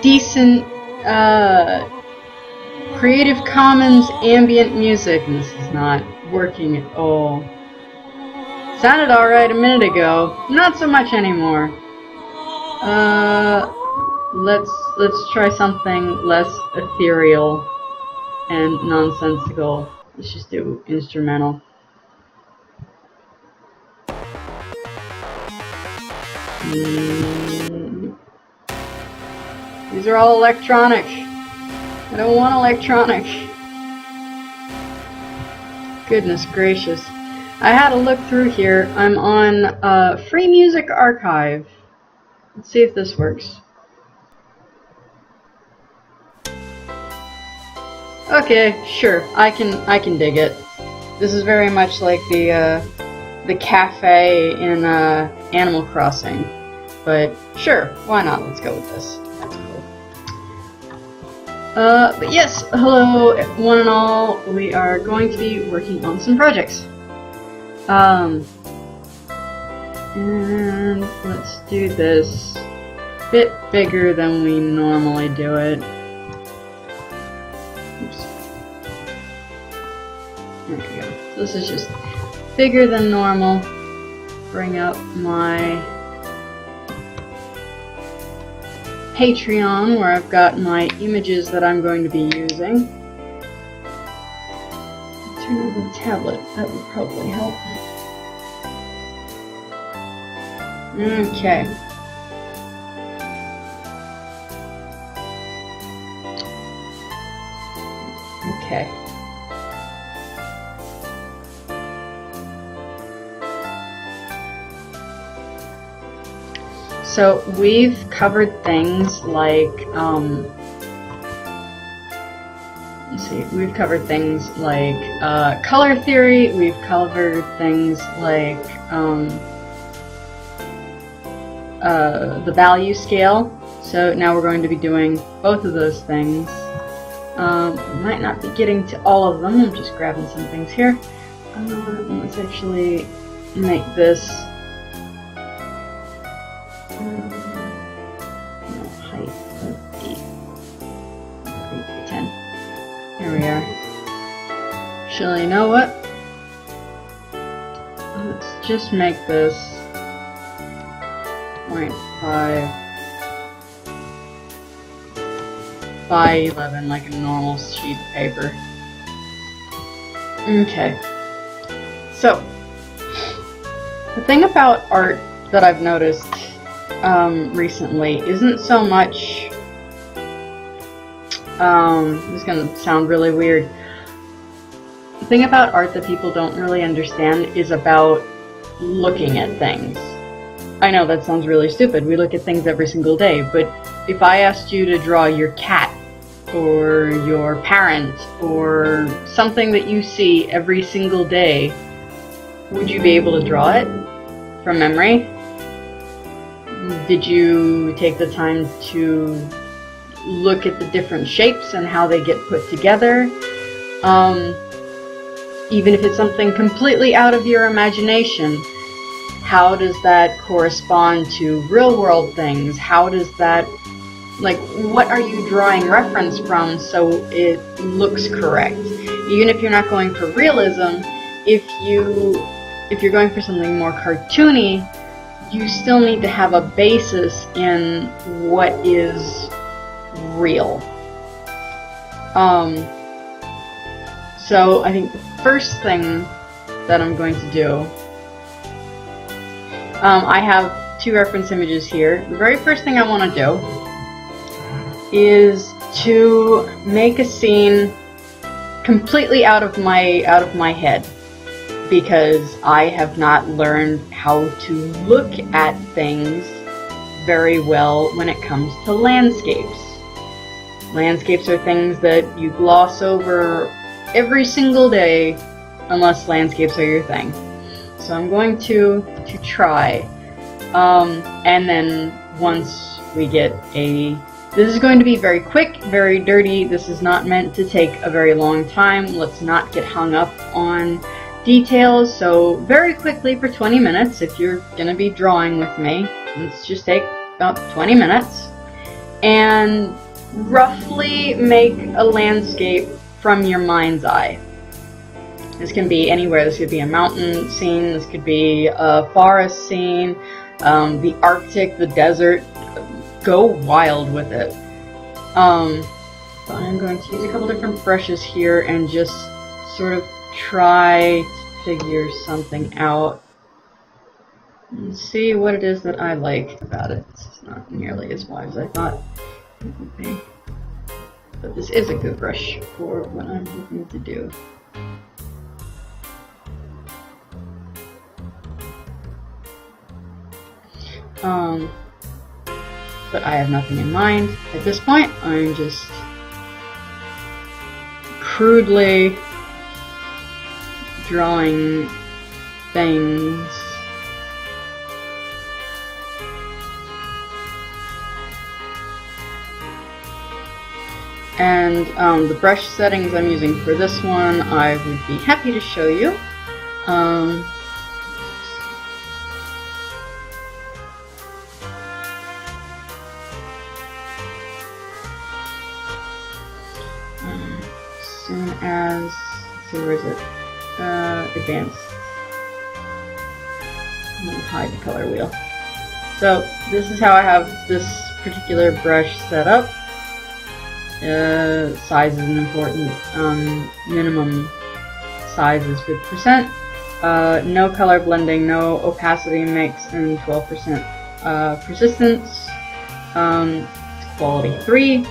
decent Creative Commons ambient music, and this is not working at all. Sounded alright a minute ago, not so much anymore. Let's try something less ethereal and nonsensical. Let's just do instrumental. These are all electronic. I don't want electronic. Goodness gracious. I had a look through here. I'm on Free Music Archive. Let's see if this works. Okay, sure. I can dig it. This is very much like the cafe in Animal Crossing. But sure, why not? Let's go with this. That's cool. But yes, hello one and all. We are going to be working on some projects. And let's do this a bit bigger than we normally do it. Oops. There we go. So this is just bigger than normal. Bring up my Patreon, where I've got my images that I'm going to be using. Turn on the tablet, that would probably help. Okay. Okay. So we've covered things like, let's see, we've covered things like color theory, we've covered things like the value scale. So now we're going to be doing both of those things. Might not be getting to all of them, I'm just grabbing some things here. Let's actually make this height of 10. There we are. Actually, you know what? Let's just make this 0.5 by 11, like a normal sheet of paper. Okay. So, the thing about art that I've noticed recently isn't so much, this is going to sound really weird. The thing about art that people don't really understand is about looking at things. I know that sounds really stupid, we look at things every single day, but if I asked you to draw your cat, or your parent, or something that you see every single day, would you be able to draw it from memory? Did you take the time to look at the different shapes and how they get put together? Even if it's something completely out of your imagination, how does that correspond to real world things? How does that, like, what are you drawing reference from so it looks correct? Even if you're not going for realism, if you're going for something more cartoony, you still need to have a basis in what is real. So I think the first thing that I'm going to do, I have two reference images here. The very first thing I want to do is to make a scene completely out of my head, because I have not learned how to look at things very well when it comes to landscapes. Landscapes are things that you gloss over every single day unless landscapes are your thing. So I'm going to try, and then once we get this is going to be very quick, very dirty. This is not meant to take a very long time. Let's not get hung up on details. So very quickly, for 20 minutes, if you're going to be drawing with me, let's just take about 20 minutes. and roughly make a landscape from your mind's eye. This can be anywhere. This could be a mountain scene, this could be a forest scene, the Arctic, the desert. Go wild with it. But I'm going to use a couple different brushes here and just sort of try to figure something out and see what it is that I like about it. It's not nearly as wide as I thought it would be. But this is a good brush for what I'm looking to do. But I have nothing in mind at this point. I'm just crudely drawing things. And the brush settings I'm using for this one, I would be happy to show you. As soon as, let's see, where is it? Advanced. I'm going to hide the color wheel. So this is how I have this particular brush set up. Size is an important minimum size is 50%. No color blending, no opacity mix, and 12% persistence. Quality 3.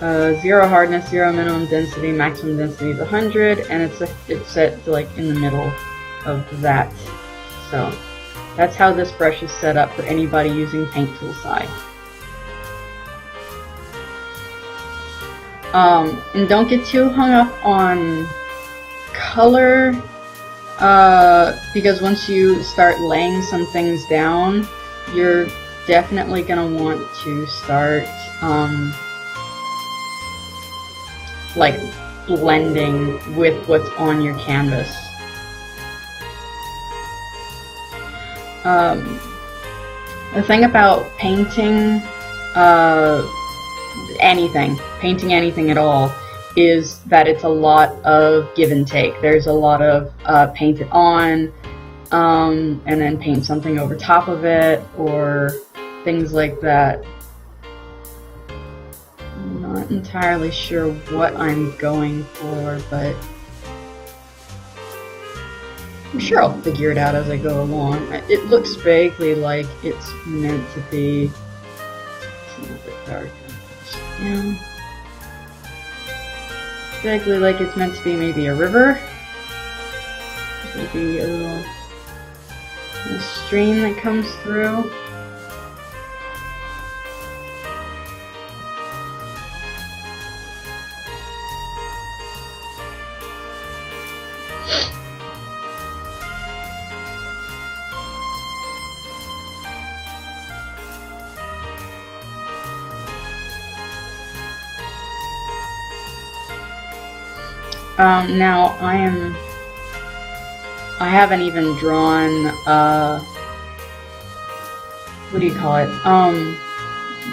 0 hardness, 0 minimum density, maximum density is 100, and it's set to like in the middle of that. So that's how this brush is set up for anybody using Paint Tool Sai. And don't get too hung up on color, because once you start laying some things down, you're definitely going to want to start like blending with what's on your canvas. The thing about painting painting anything at all, is that it's a lot of give and take. There's a lot of paint it on, and then paint something over top of it, or things like that. I'm not entirely sure what I'm going for, but I'm sure I'll figure it out as I go along. It looks vaguely like it's meant to be a little bit dark. Yeah. Vaguely like it's meant to be maybe a river. Maybe a little stream that comes through. Now I haven't even drawn, what do you call it,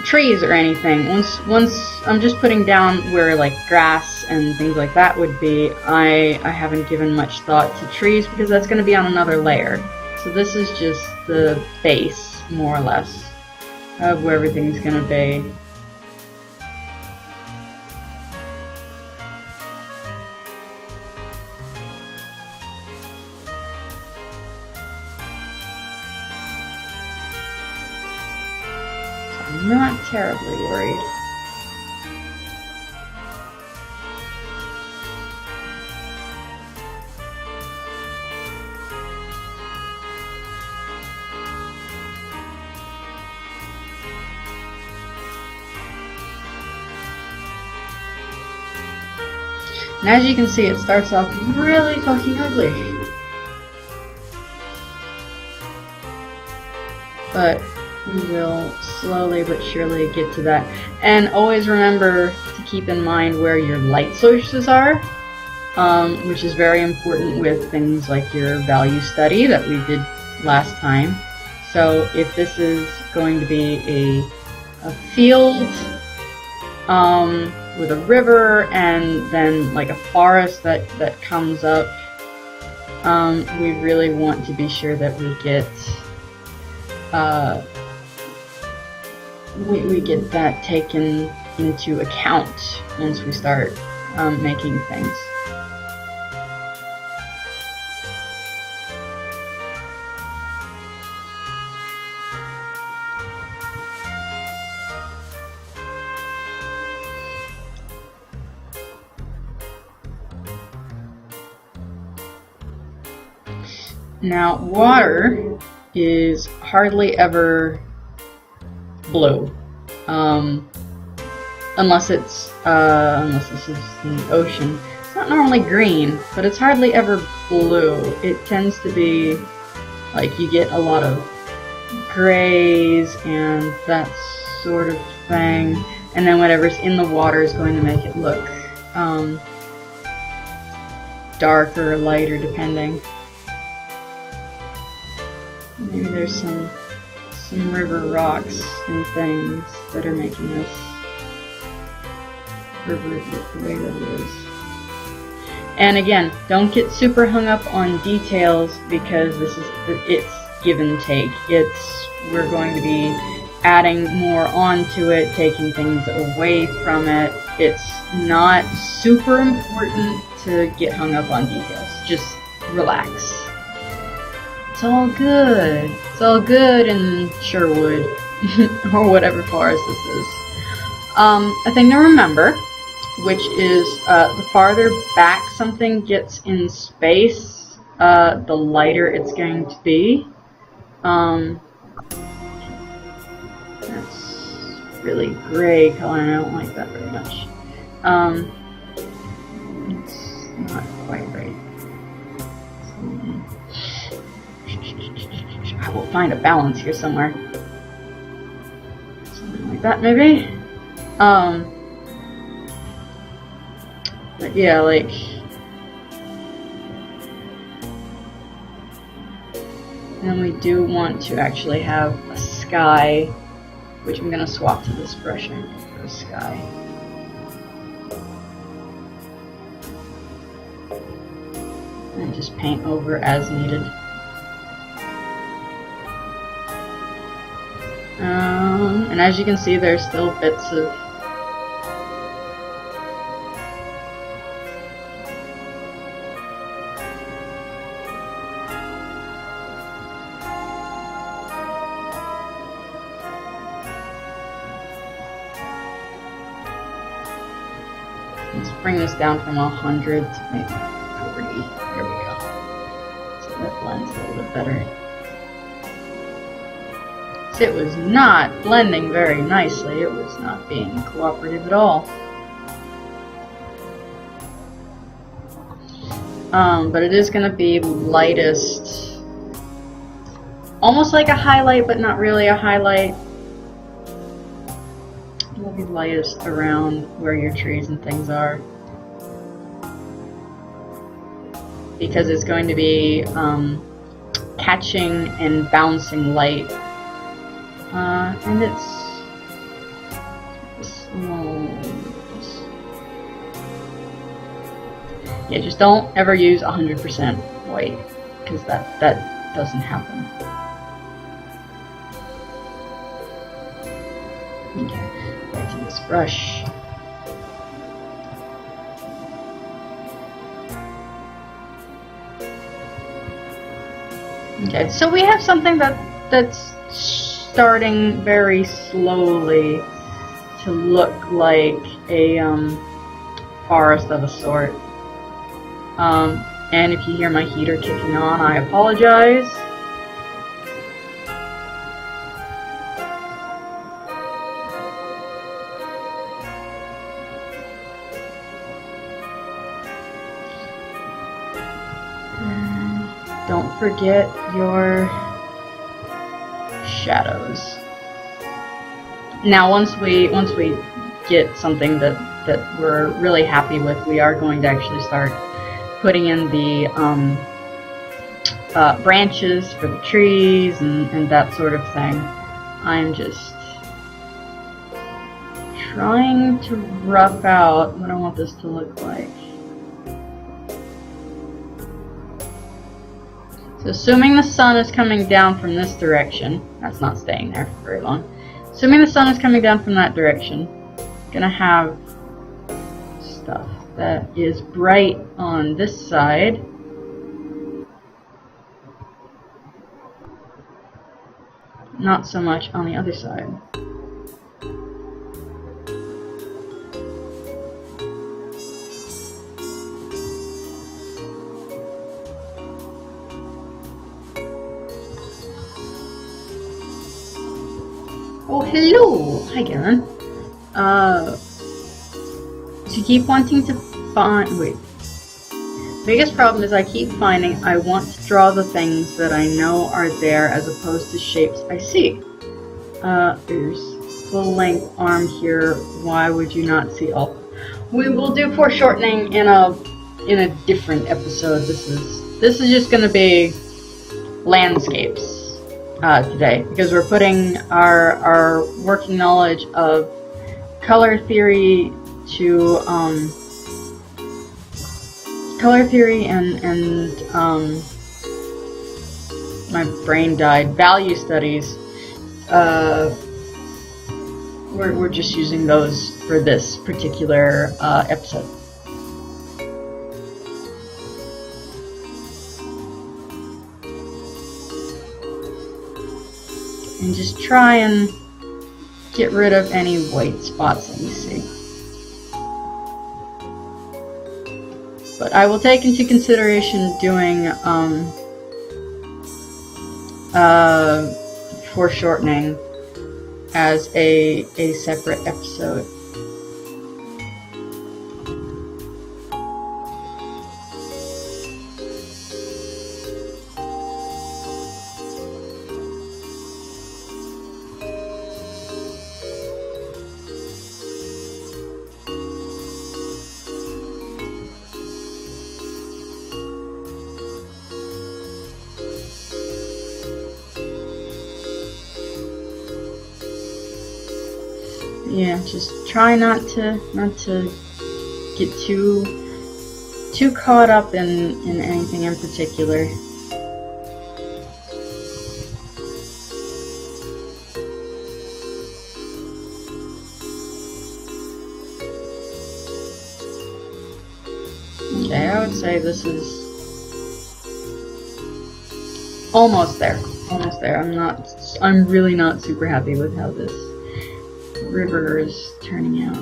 trees or anything. Once I'm just putting down where like grass and things like that would be, I haven't given much thought to trees because that's going to be on another layer. So this is just the base, more or less, of where everything's going to be. I'm not terribly worried. And as you can see, it starts off really fucking ugly. But we will slowly but surely get to that. And always remember to keep in mind where your light sources are, which is very important with things like your value study that we did last time. So if this is going to be a field with a river and then like a forest that comes up. We really want to be sure that we get we get that taken into account once we start making things. Now, water is hardly ever blue, unless this is in the ocean. It's not normally green, but it's hardly ever blue. It tends to be like you get a lot of grays and that sort of thing, and then whatever's in the water is going to make it look darker or lighter depending. Maybe there's some river rocks and things that are making this river look the way that it is. And again, don't get super hung up on details because it's give and take. We're going to be adding more onto it, taking things away from it. It's not super important to get hung up on details. Just relax. It's all good. It's all good in Sherwood, or whatever forest this is. A thing to remember, which is the farther back something gets in space, the lighter it's going to be. That's really gray color, and I don't like that very much. It's not quite right. I will find a balance here somewhere. Something like that, maybe? But yeah, like... And we do want to actually have a sky, which I'm going to swap to this brush for a sky. And just paint over as needed. And as you can see, there's still bits of let's bring this down from 100 to maybe 40. There we go. So that blends a little bit better. It was not blending very nicely. It was not being cooperative at all. But it is going to be lightest, almost like a highlight, but not really a highlight. It will be lightest around where your trees and things are, because it's going to be catching and bouncing light. And it's yeah, just don't ever use 100% white, because that doesn't happen. Okay, back to this brush. Okay, so we have something that's starting very slowly to look like a forest of a sort. And if you hear my heater kicking on, I apologize. Don't forget your shadows. Now, once we get something that we're really happy with, we are going to actually start putting in the branches for the trees and that sort of thing. I'm just trying to rough out what I want this to look like. So assuming the sun is coming down from this direction, that's not staying there for very long. Assuming the sun is coming down from that direction, I'm gonna have stuff that is bright on this side. Not so much on the other side. Oh, hello! Hi, Garen. To keep wanting to find... Wait. Biggest problem is I keep finding I want to draw the things that I know are there as opposed to shapes I see. There's full-length arm here. Why would you not see all? We will do foreshortening in a different episode. This is just gonna be landscapes today, because we're putting our working knowledge of color theory to and my brain died. Value studies. We're just using those for this particular episode. And just try and get rid of any white spots that you see. But I will take into consideration doing foreshortening as a separate episode. Yeah, just try not to get too caught up in anything in particular. Okay, I would say this is almost there. Almost there. I'm really not super happy with how this river is turning out.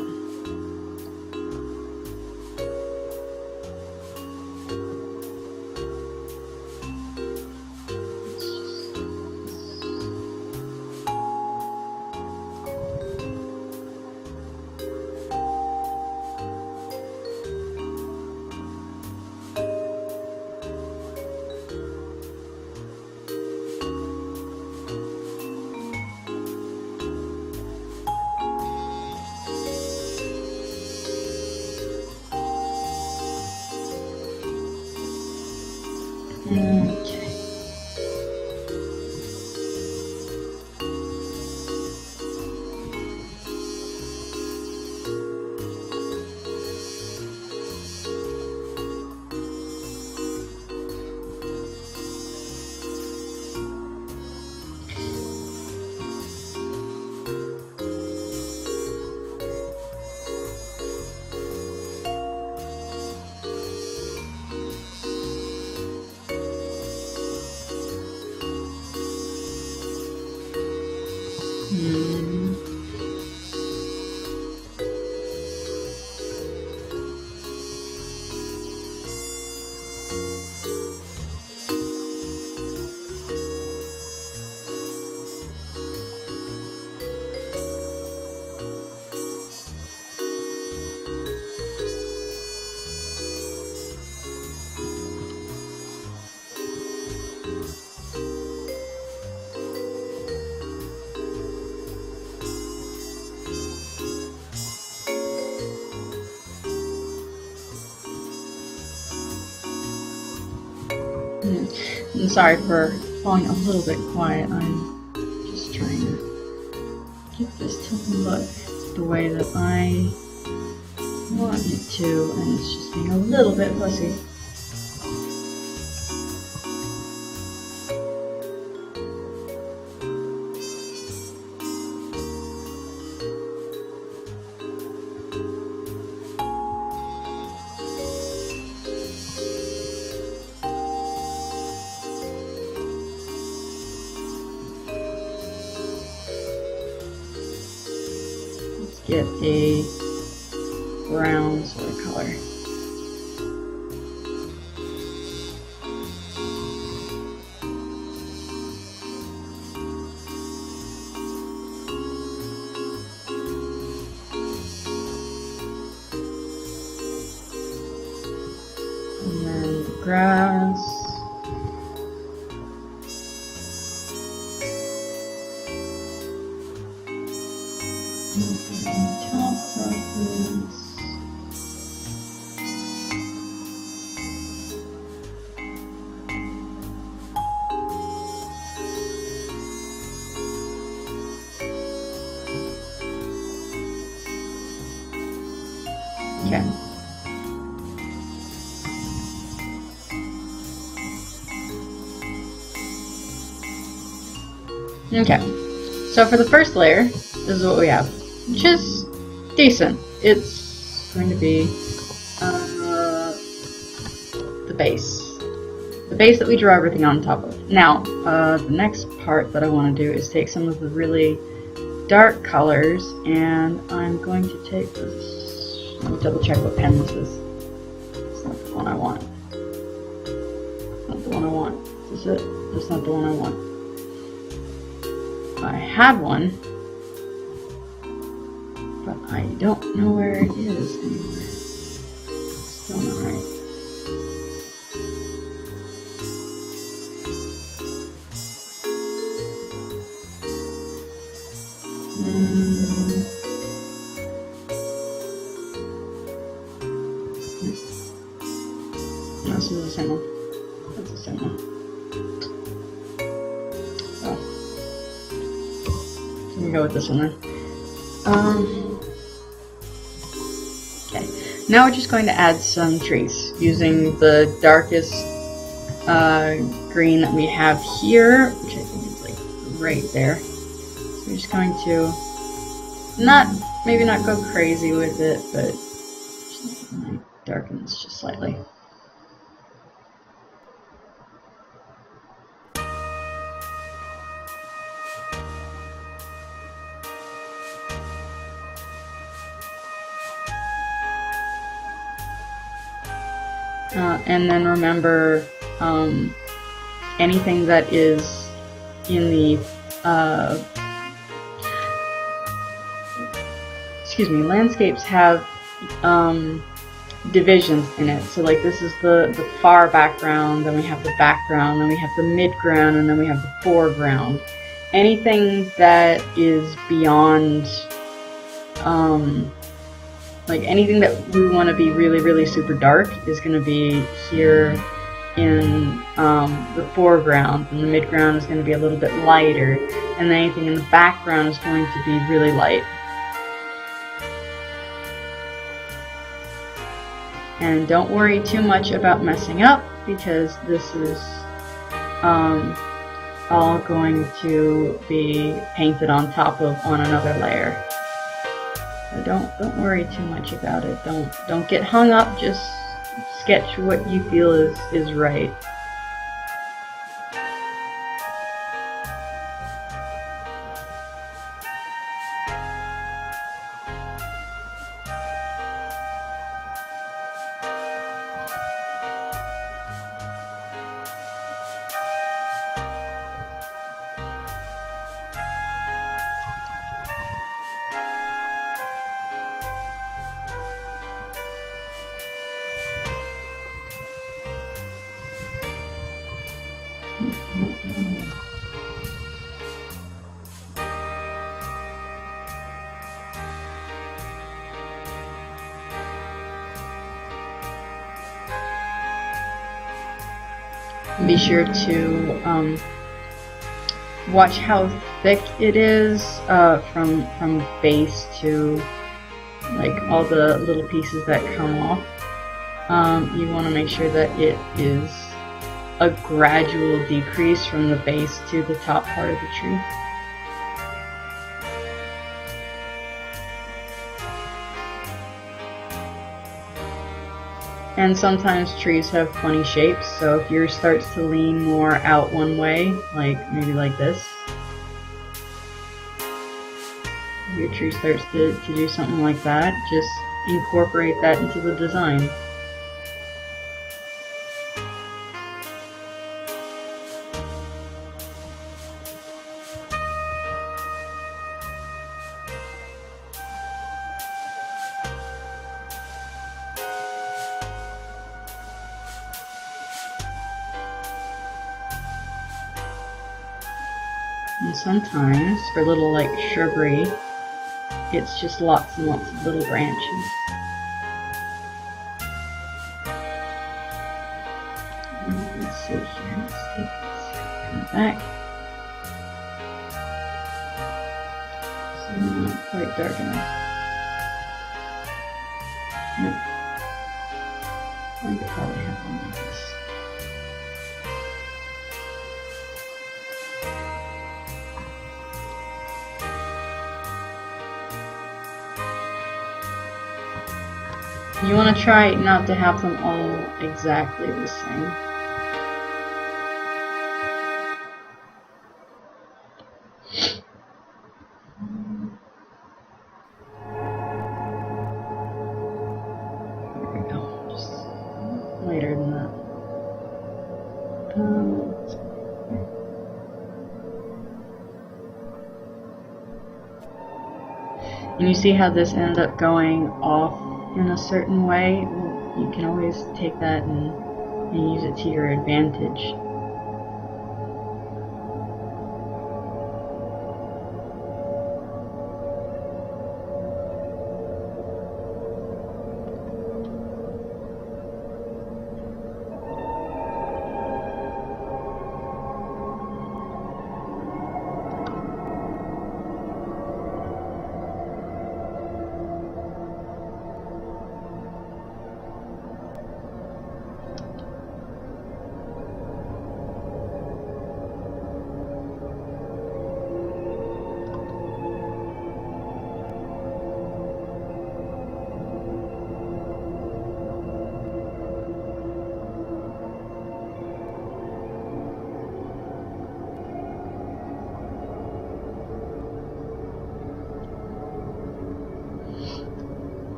Okay. I'm sorry for falling a little bit quiet. I'm just trying to get this to look just the way that I want it to, and it's just being a little bit fussy. Get a brown sort of color. And then the grass. Okay. Okay. So for the first layer, this is what we have, which is decent. It's going to be the base. The base that we draw everything on top of. Now, the next part that I want to do is take some of the really dark colors, and I'm going to take this. Let me double check what pen this is. It's not the one I want. It's not the one I want. Is this it? That's not the one I want. I had one, but I don't know where it is anymore. Still not right. This is the same one. That's the same one. Oh. So we go with this one then. Okay. Now we're just going to add some trees using the darkest green that we have here, which I think is like right there. So we're just going to maybe not go crazy with it, but just darken this just slightly. And then remember, anything that is in the, landscapes have divisions in it. So like this is the far background, then we have the background, then we have the midground, and then we have the foreground. Anything that is beyond, like anything that we want to be really, really super dark is going to be here in the foreground, and the midground is going to be a little bit lighter, and then anything in the background is going to be really light. And don't worry too much about messing up, because this is all going to be painted on top of on another layer. So don't worry too much about it. Don't get hung up. Just sketch what you feel is right. Be sure to watch how thick it is from base to like all the little pieces that come off. You want to make sure that it is a gradual decrease from the base to the top part of the tree. And sometimes trees have funny shapes, so if yours starts to lean more out one way, like maybe like this, if your tree starts to do something like that, just incorporate that into the design. And sometimes, for little like shrubbery, it's just lots and lots of little branches. Let's see here, let's take this back. So not quite dark enough. Nope. I could probably have one like this. You want to try not to have them all exactly the same. There we go. Just lighter than that. And you see how this ends up going off in a certain way? You can always take that and use it to your advantage.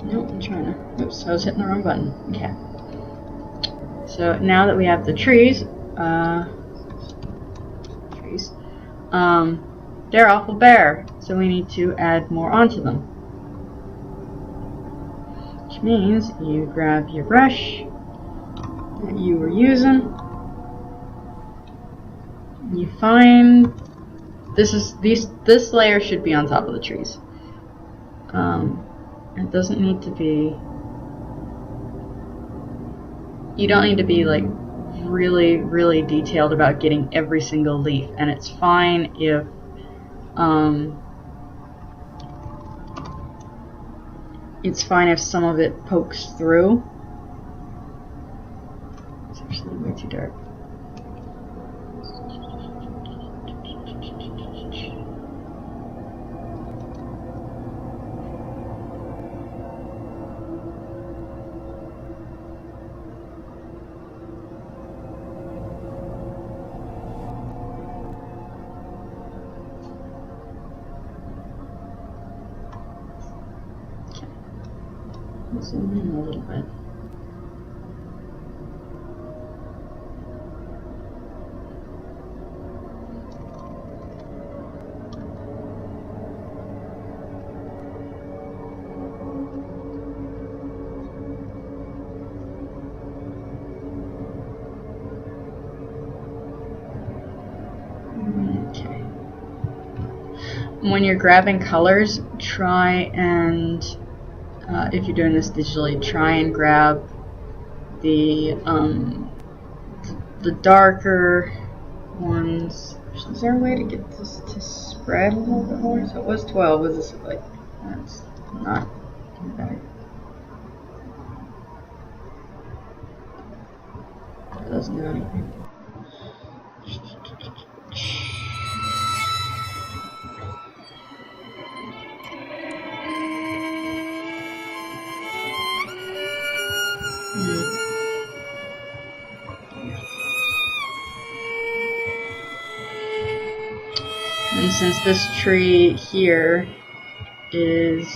Nope, I'm trying to. Oops, I was hitting the wrong button. Okay. So now that we have the trees, they're awful bare, so we need to add more onto them. Which means you grab your brush that you were using, and you find this layer should be on top of the trees. It doesn't need to be. You don't need to be like really, really detailed about getting every single leaf, and it's fine if some of it pokes through. It's actually way too dark. Zoom in a little bit. Okay. When you're grabbing colors, try and if you're doing this digitally, try and grab the the darker ones. Is there a way to get this to spread a little bit more? So it was 12. Was this like? That's not better. That doesn't do anything. And since this tree here is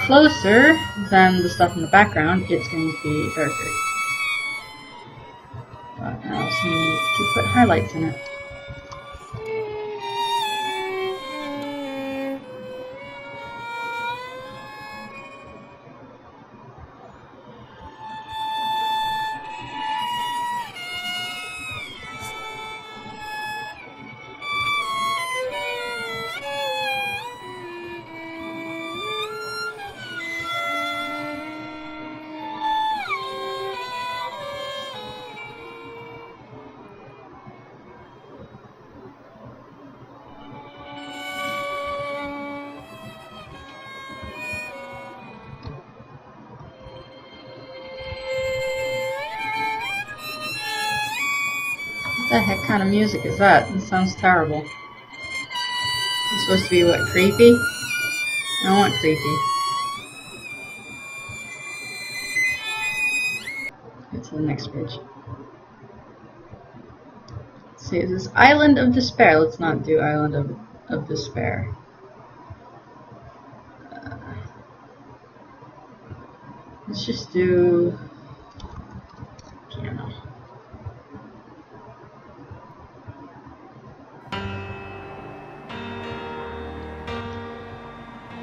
closer than the stuff in the background, it's going to be darker. But I also need to put highlights in it. What the heck kind of music is that? It sounds terrible. It's supposed to be what, creepy? I don't want creepy. Get to the next page. Let's see, is this Island of Despair? Let's not do Island of Despair. Let's just do piano.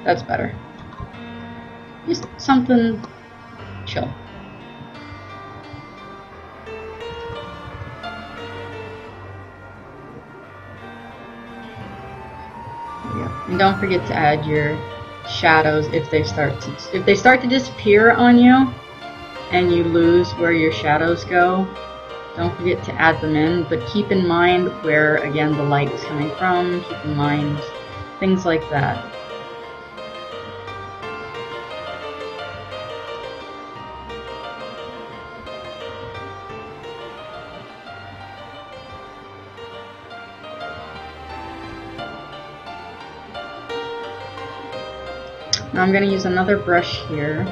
That's better. Just something chill. And don't forget to add your shadows if they start to disappear on you and you lose where your shadows go. Don't forget to add them in, but keep in mind where again the light is coming from. Keep in mind things like that. Now I'm going to use another brush here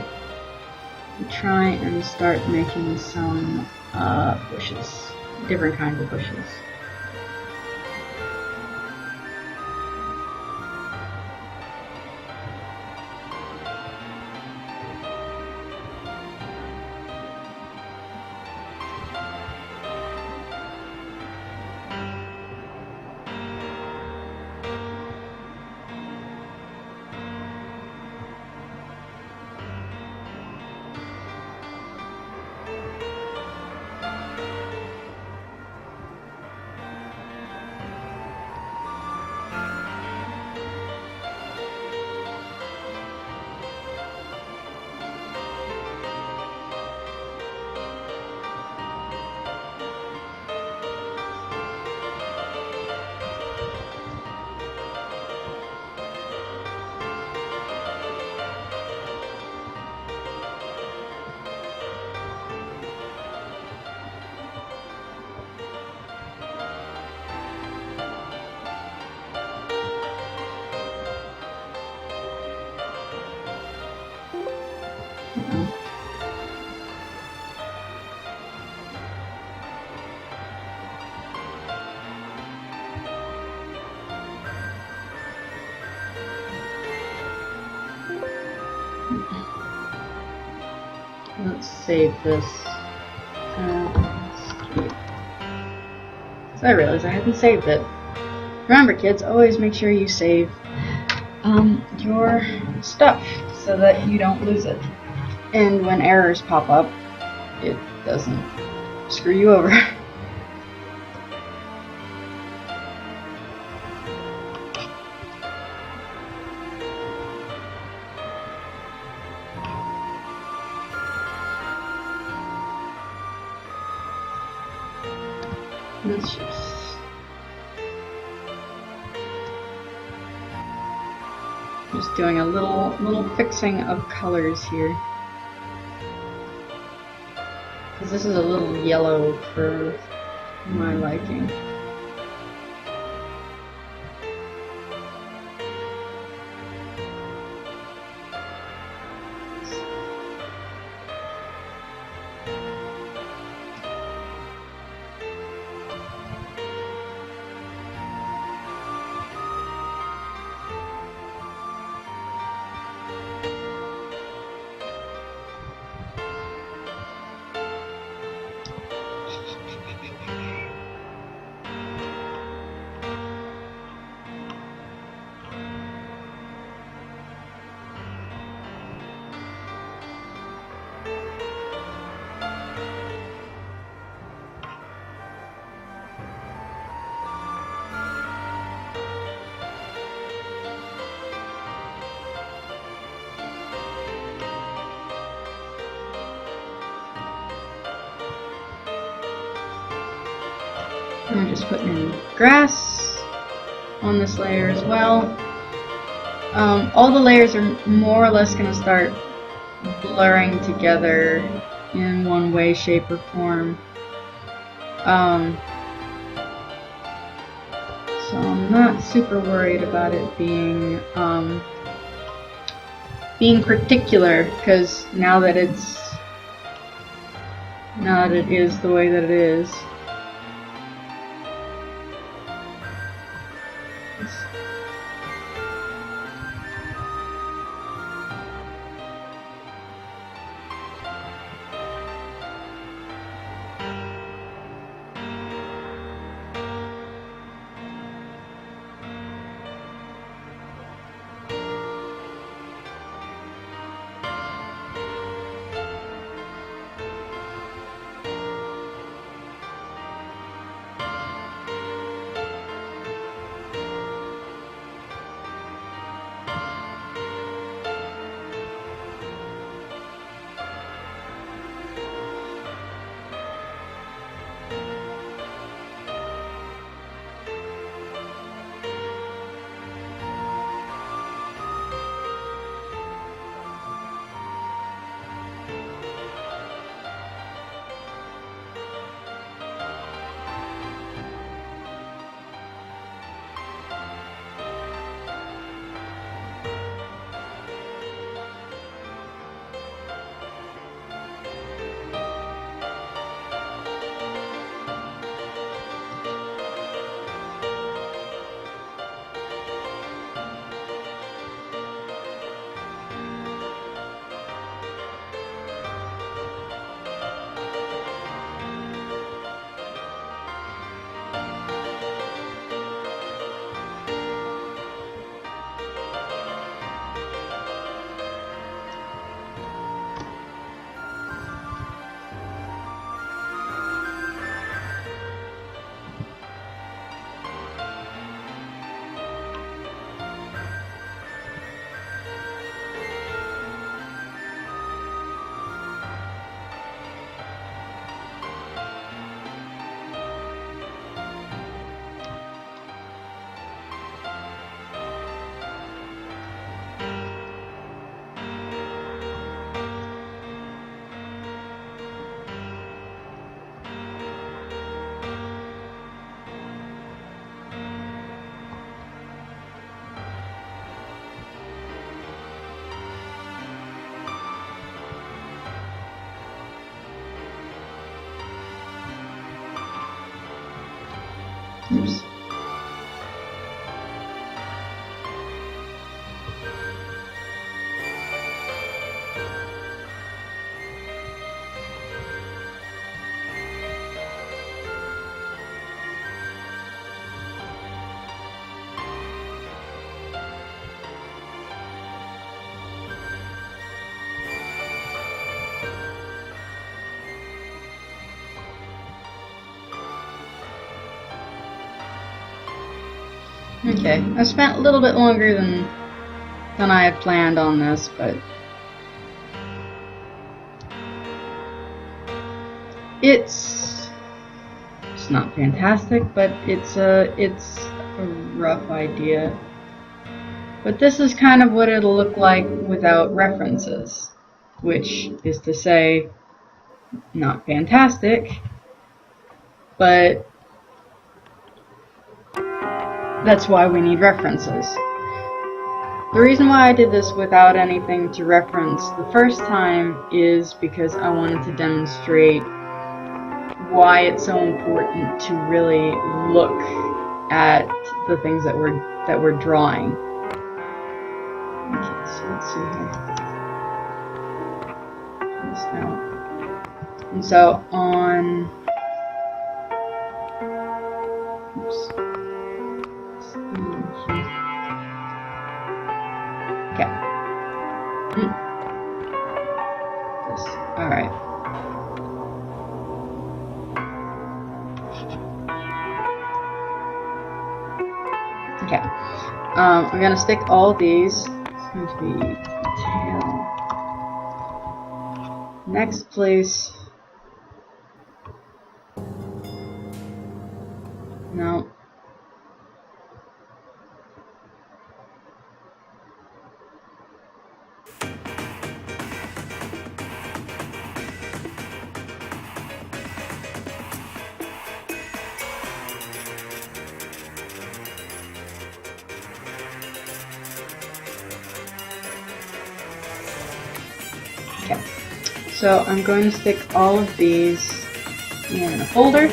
to try and start making some bushes, different kinds of bushes. Let's save this. So I realized I hadn't saved it. Remember, kids, always make sure you save your stuff so that you don't lose it. And when errors pop up, it doesn't screw you over. Let's just doing a little fixing of colors here, because this is a little yellow for my liking. I'm just putting in grass on this layer as well. All the layers are more or less going to start blurring together in one way, shape, or form. So I'm not super worried about it being particular, because now that it is the way that it is. Oops. Okay, I spent a little bit longer than I had planned on this, but it's It's not fantastic, but it's a rough idea. But this is kind of what it'll look like without references, which is to say, not fantastic, but that's why we need references. The reason why I did this without anything to reference the first time is because I wanted to demonstrate why it's so important to really look at the things that we're drawing. Okay, so let's see here. This out. And so on. Oops. Okay. This. All right. Okay. I'm gonna stick all these. It's going to be 10. Next, please. No. Okay, so I'm going to stick all of these in a folder. I'm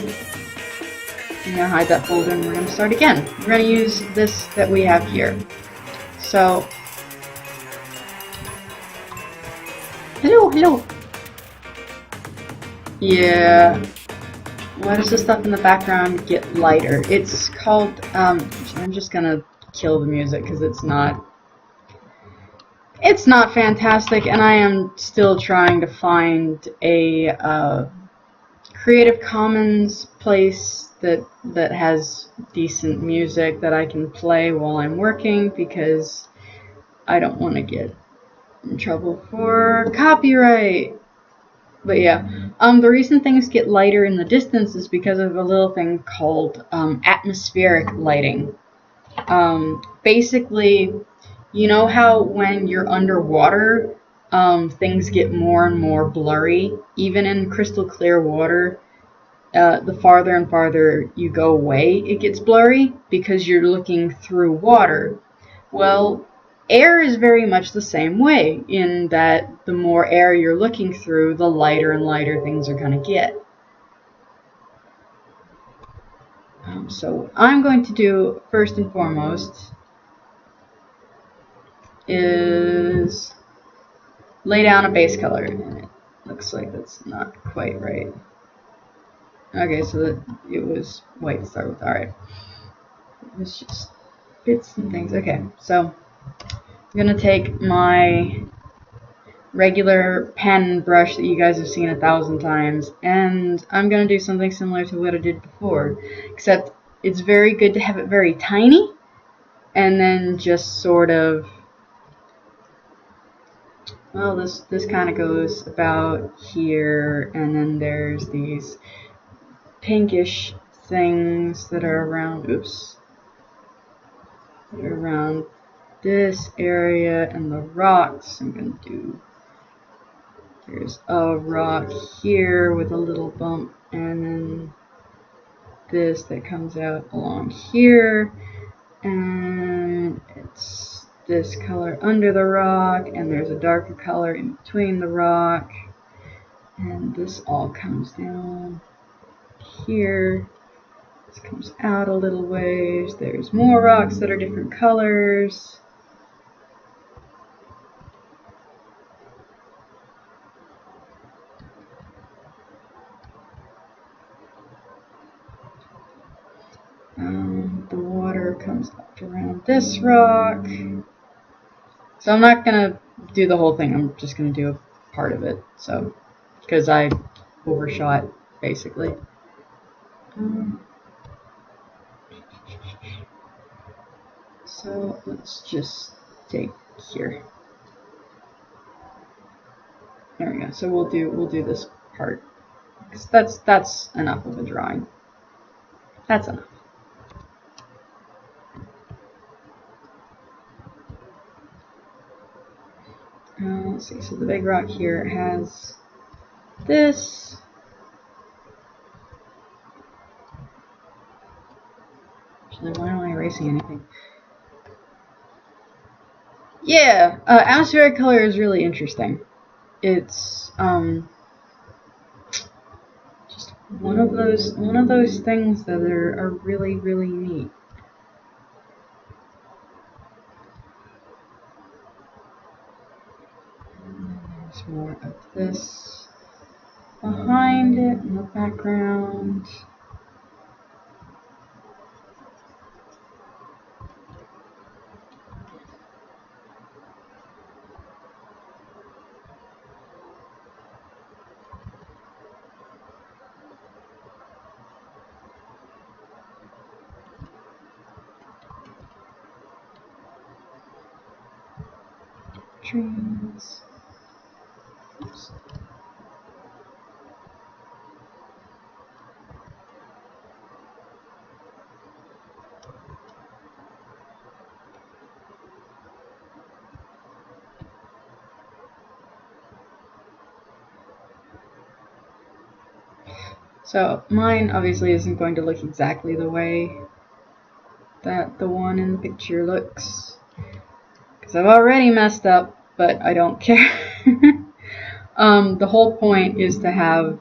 going to hide that folder and we're going to start again. We're going to use this that we have here. So, hello. Yeah. Why does the stuff in the background get lighter? It's called, I'm just going to kill the music because it's not fantastic, and I am still trying to find a Creative Commons place that has decent music that I can play while I'm working, because I don't want to get in trouble for copyright. But yeah, the reason things get lighter in the distance is because of a little thing called atmospheric lighting. Basically, you know how when you're underwater, things get more and more blurry? Even in crystal clear water, the farther and farther you go away, it gets blurry because you're looking through water. Well, air is very much the same way, in that the more air you're looking through, the lighter and lighter things are going to get. So what I'm going to do first and foremost is lay down a base color, and it looks like that's not quite right. Okay, so that it was white to start with. Alright. Let's just bits and things. Okay, so I'm gonna take my regular pen brush that you guys have seen 1,000 times, and I'm gonna do something similar to what I did before, except it's very good to have it very tiny, and then just sort of, well, this kind of goes about here, and then there's these pinkish things that are around, that are around this area, and the rocks. I'm going to do, there's a rock here with a little bump, and then this that comes out along here, and it's this color under the rock, and there's a darker color in between the rock, and this all comes down here. This comes out a little ways. There's more rocks that are different colors. The water comes up around this rock. So I'm not going to do the whole thing. I'm just going to do a part of it. So, because I overshot, basically. So let's just take here. There we go. So we'll do this part. That's enough of a drawing. That's enough. Let's see, so the big rock here has this. Actually, why am I erasing anything? Yeah, atmospheric color is really interesting. It's just one of those things that are really, really neat. There's more of this behind it in the background. Trees. Oops. So mine obviously isn't going to look exactly the way that the one in the picture looks, because I've already messed up, but I don't care. The whole point is to have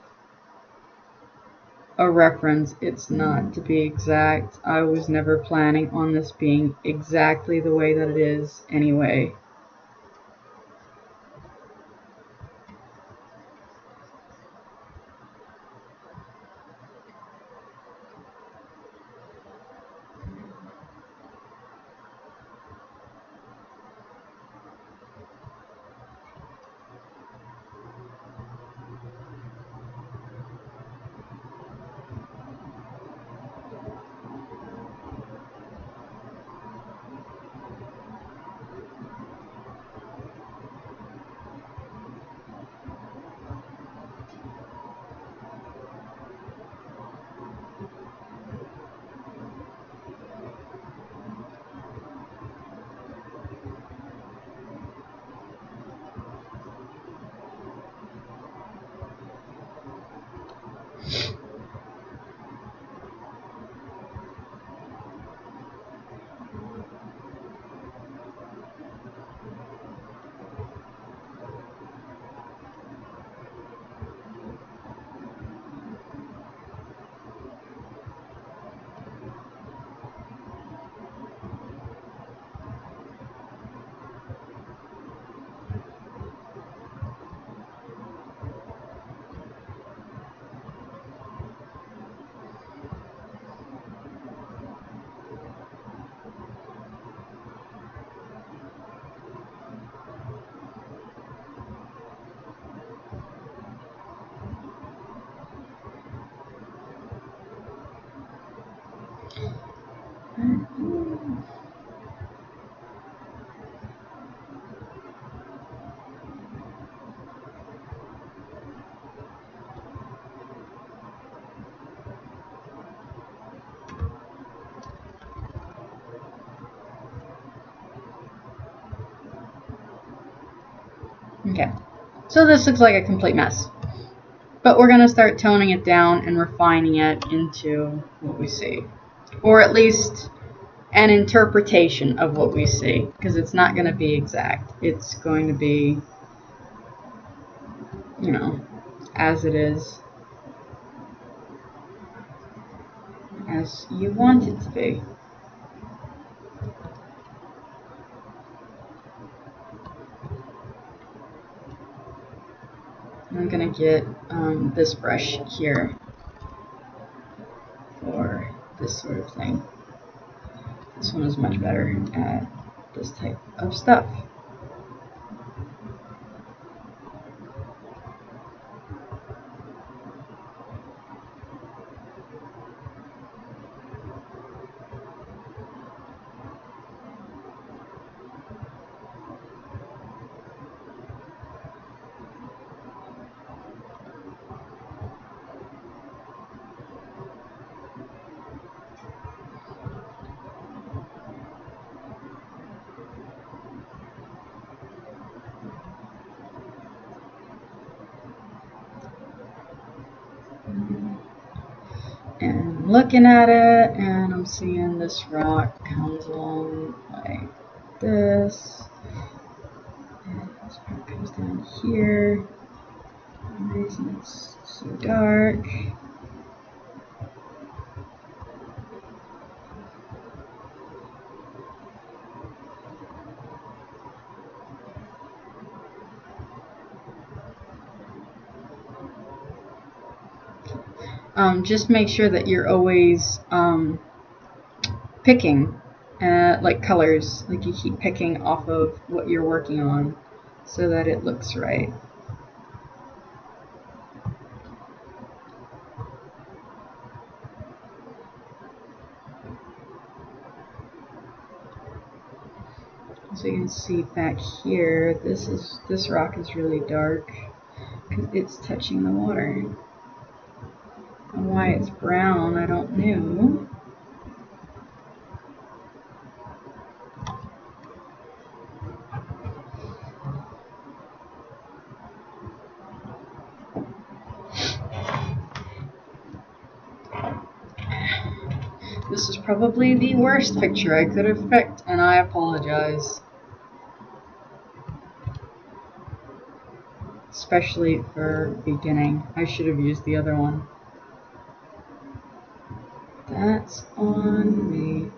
a reference. It's not to be exact. I was never planning on this being exactly the way that it is anyway. Okay, so this looks like a complete mess, but we're going to start toning it down and refining it into what we see, or at least an interpretation of what we see, because it's not going to be exact. It's going to be, you know, as it is, as you want it to be. I'm going to get this brush here for this sort of thing. This one is much better at this type of stuff. And I'm looking at it, and I'm seeing this rock comes along like this. And this rock comes down here. The reason it's so dark. Just make sure that you're always picking like colors, like you keep picking off of what you're working on so that it looks right. So you can see back here, this rock is really dark because it's touching the water. And why it's brown, I don't know. This is probably the worst picture I could have picked, and I apologize. Especially for beginning. I should have used the other one. That's on me.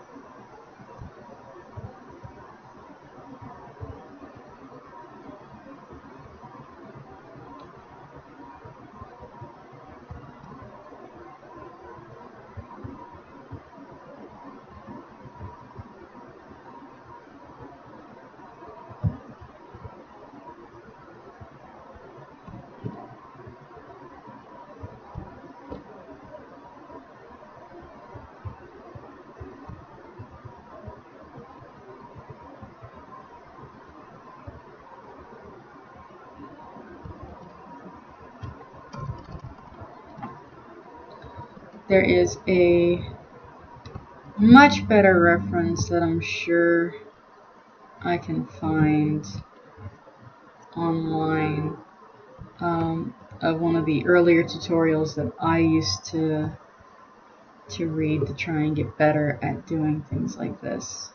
There is a much better reference that I'm sure I can find online of one of the earlier tutorials that I used to read to try and get better at doing things like this.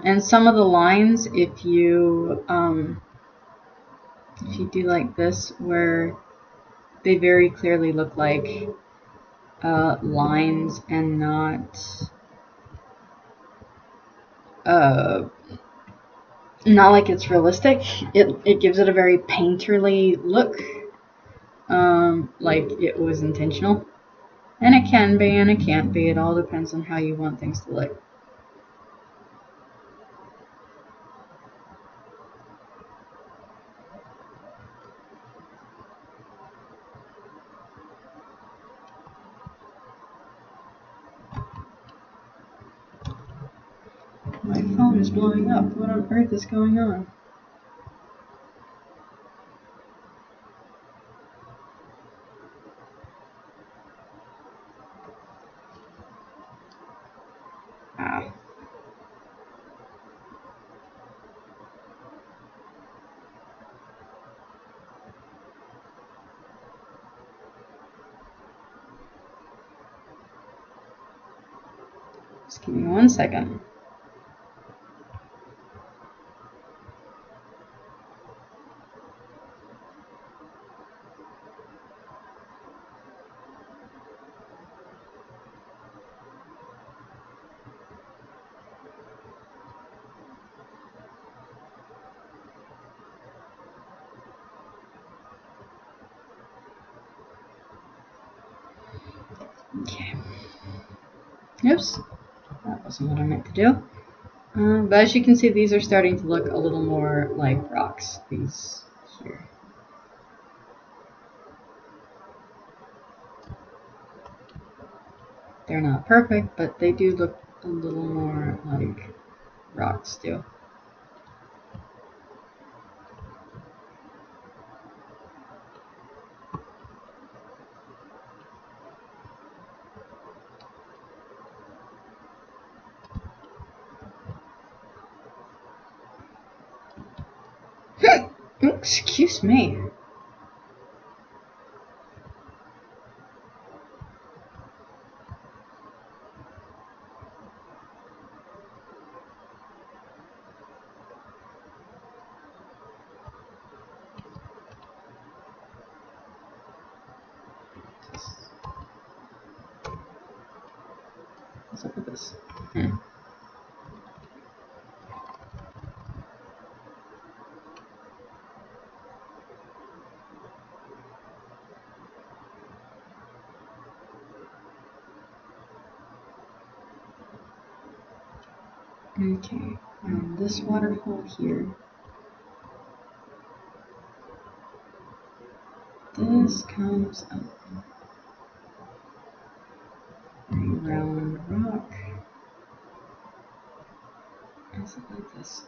And some of the lines, if you do like this, where they very clearly look like lines and not like it's realistic, it gives it a very painterly look, like it was intentional. And it can be and it can't be. It all depends on how you want things to look. My phone is blowing up. What on earth is going on? Ah. Just give me 1 second. Okay. Oops. That wasn't what I meant to do. But as you can see, these are starting to look a little more like rocks. These here. They're not perfect, but they do look a little more like rocks do. Excuse me. What's up with this? Okay, this waterfall here. This comes up a round rock. Is it like this?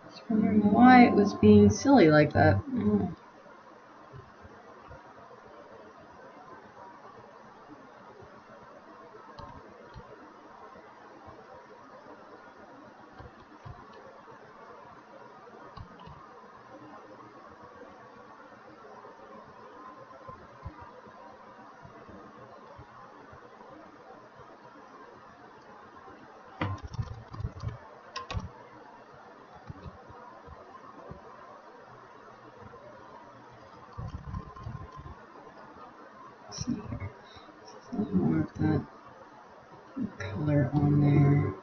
Just wondering why it was being silly like that. See here. A little more of that color on there.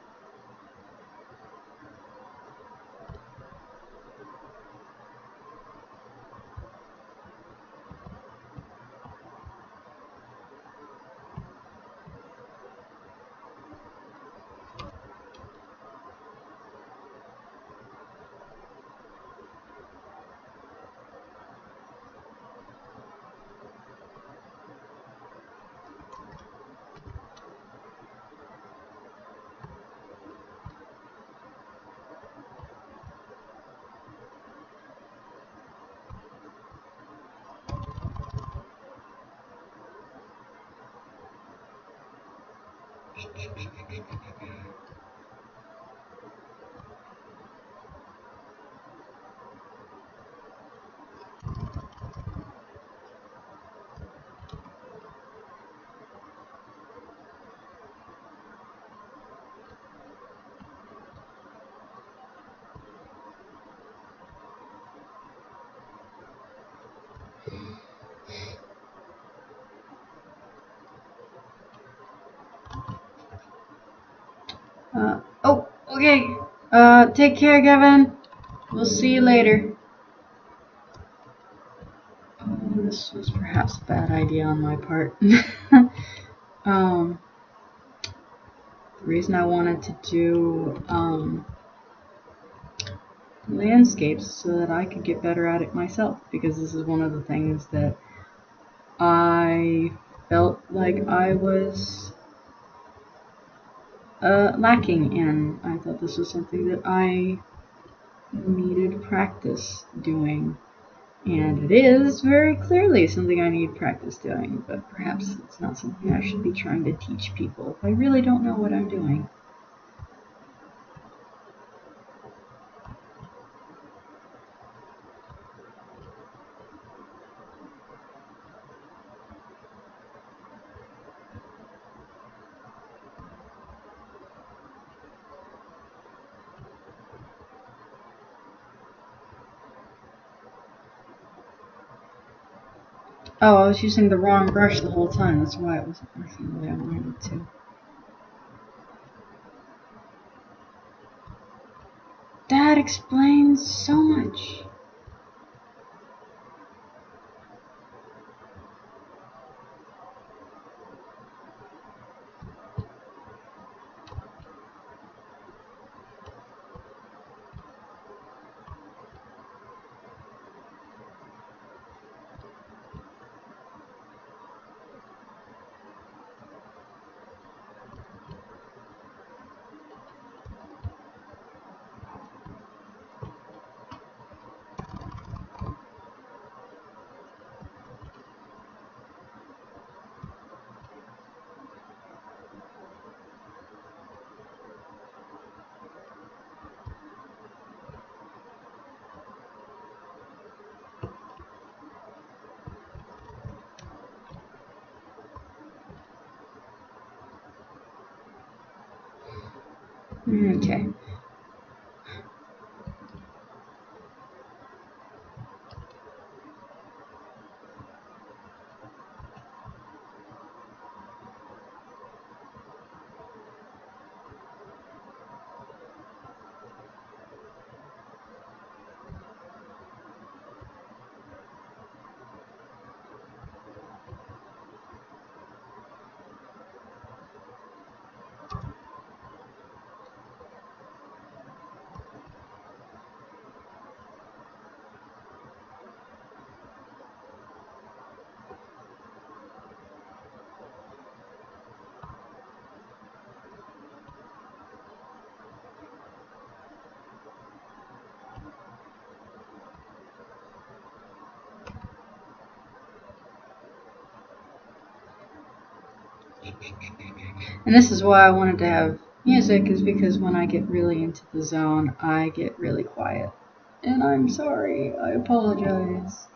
Oh, okay. Take care, Kevin. We'll see you later. Oh, this was perhaps a bad idea on my part. The reason I wanted to do landscapes so that I could get better at it myself, because this is one of the things that I felt like I was lacking in. I thought this was something that I needed practice doing, and it is very clearly something I need practice doing, but perhaps it's not something I should be trying to teach people if I really don't know what I'm doing. Oh, I was using the wrong brush the whole time. That's why it wasn't working the way I wanted it to. That explains so much. Okay. And this is why I wanted to have music, is because when I get really into the zone, I get really quiet. And I'm sorry, I apologize.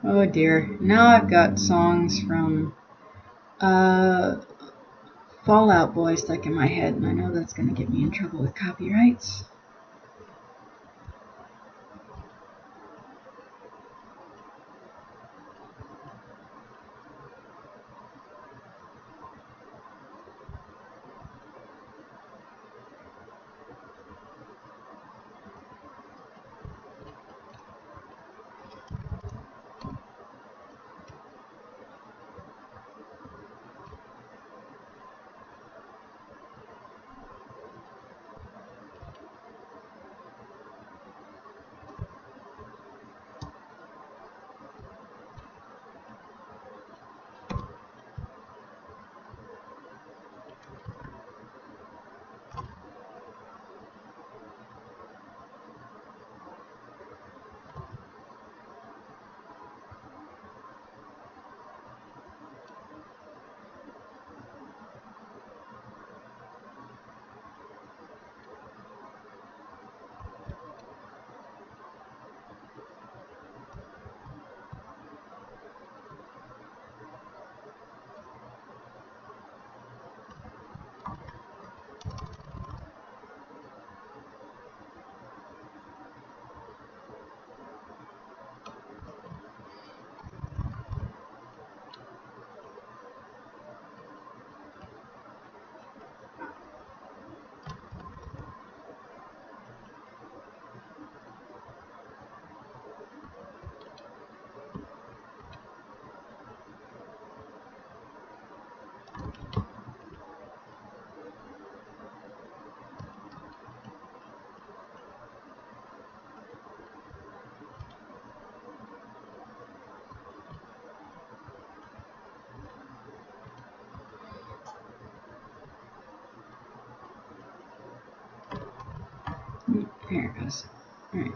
Oh dear. Now I've got songs from Fall Out Boy stuck in my head, and I know that's going to get me in trouble with copyrights. Here it goes. Alright.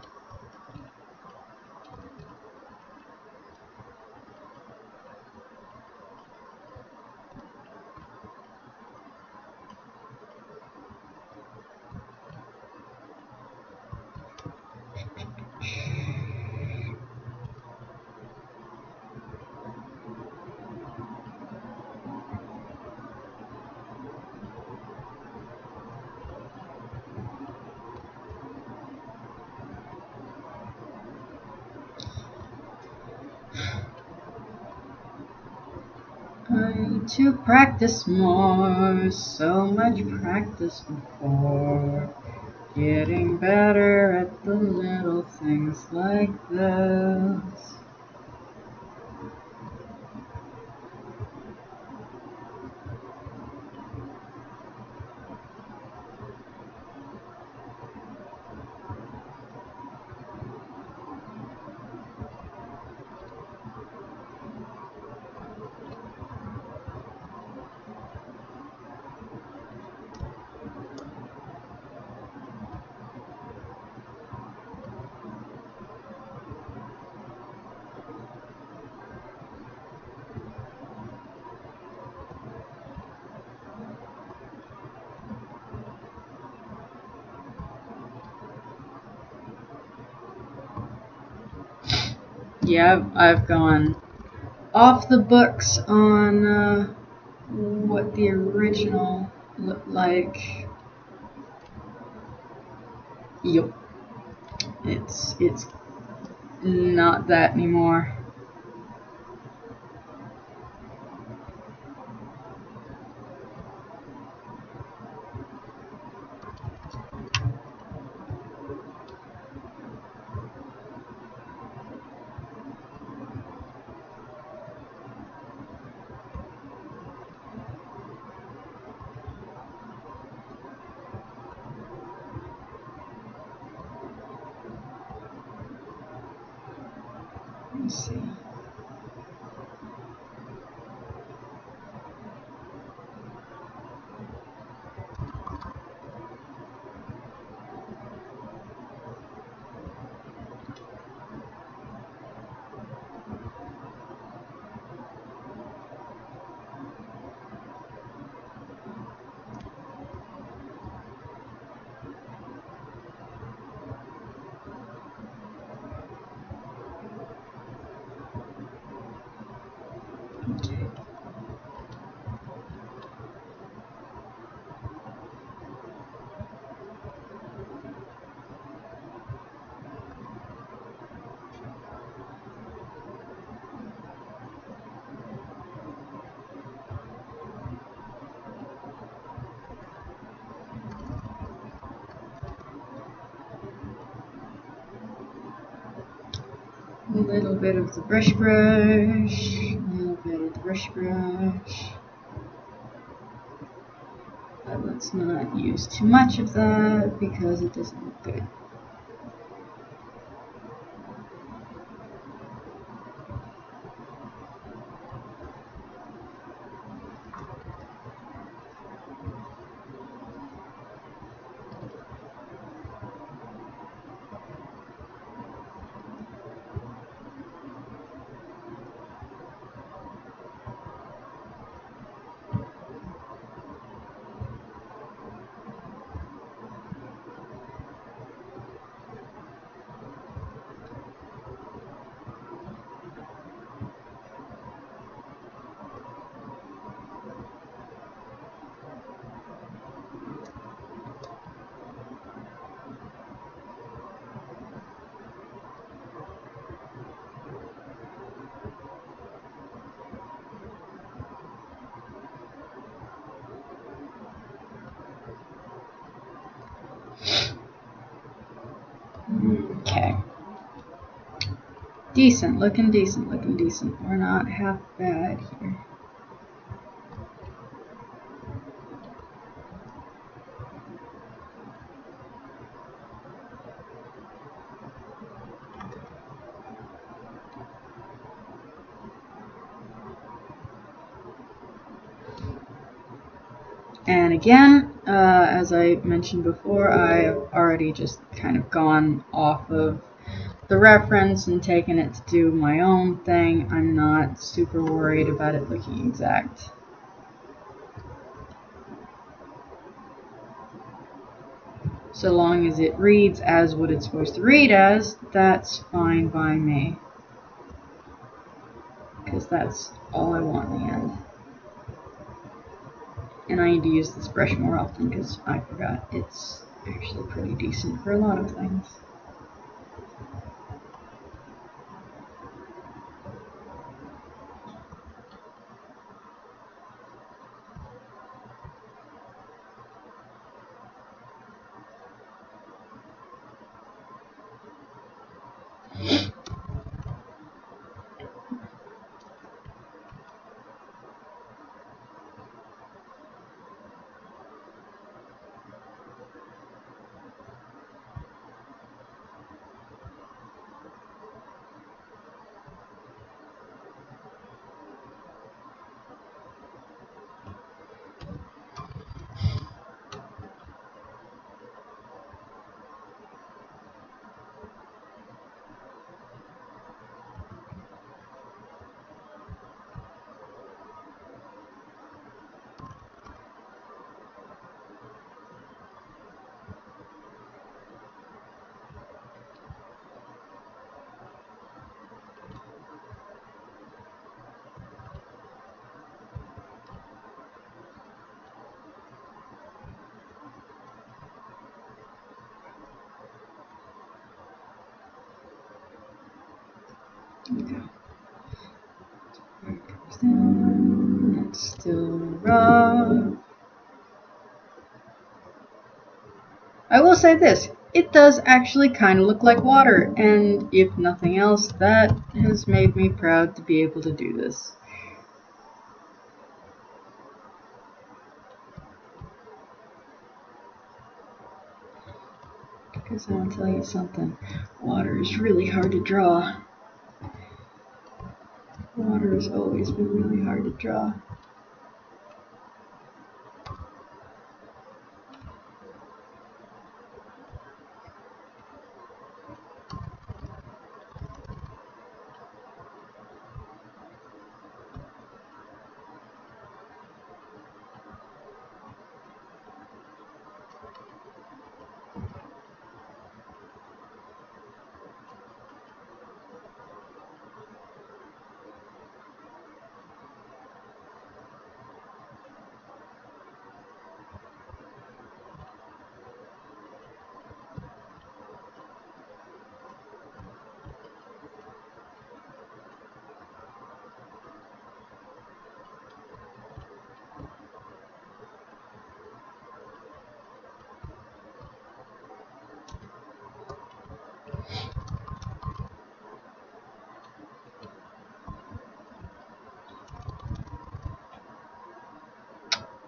I need to practice more, so much practice before getting better at the little things like this. Yeah, I've gone off the books on what the original looked like. Yup. It's not that anymore. Let's see. Okay. A little bit of the brush, a little bit of the brush. But let's not use too much of that because it doesn't look good. Okay. Decent, looking decent. We're not half bad here. And again, as I mentioned before, I've already just kind of gone off of the reference and taken it to do my own thing. I'm not super worried about it looking exact. So long as it reads as what it's supposed to read as, that's fine by me. Because that's all I want in the end. And I need to use this brush more often because I forgot it's actually pretty decent for a lot of things. Okay. It's still rough. I will say this, it does actually kind of look like water, and if nothing else, that has made me proud to be able to do this. Because I want to tell you something, water is really hard to draw. Water has always been really hard to draw.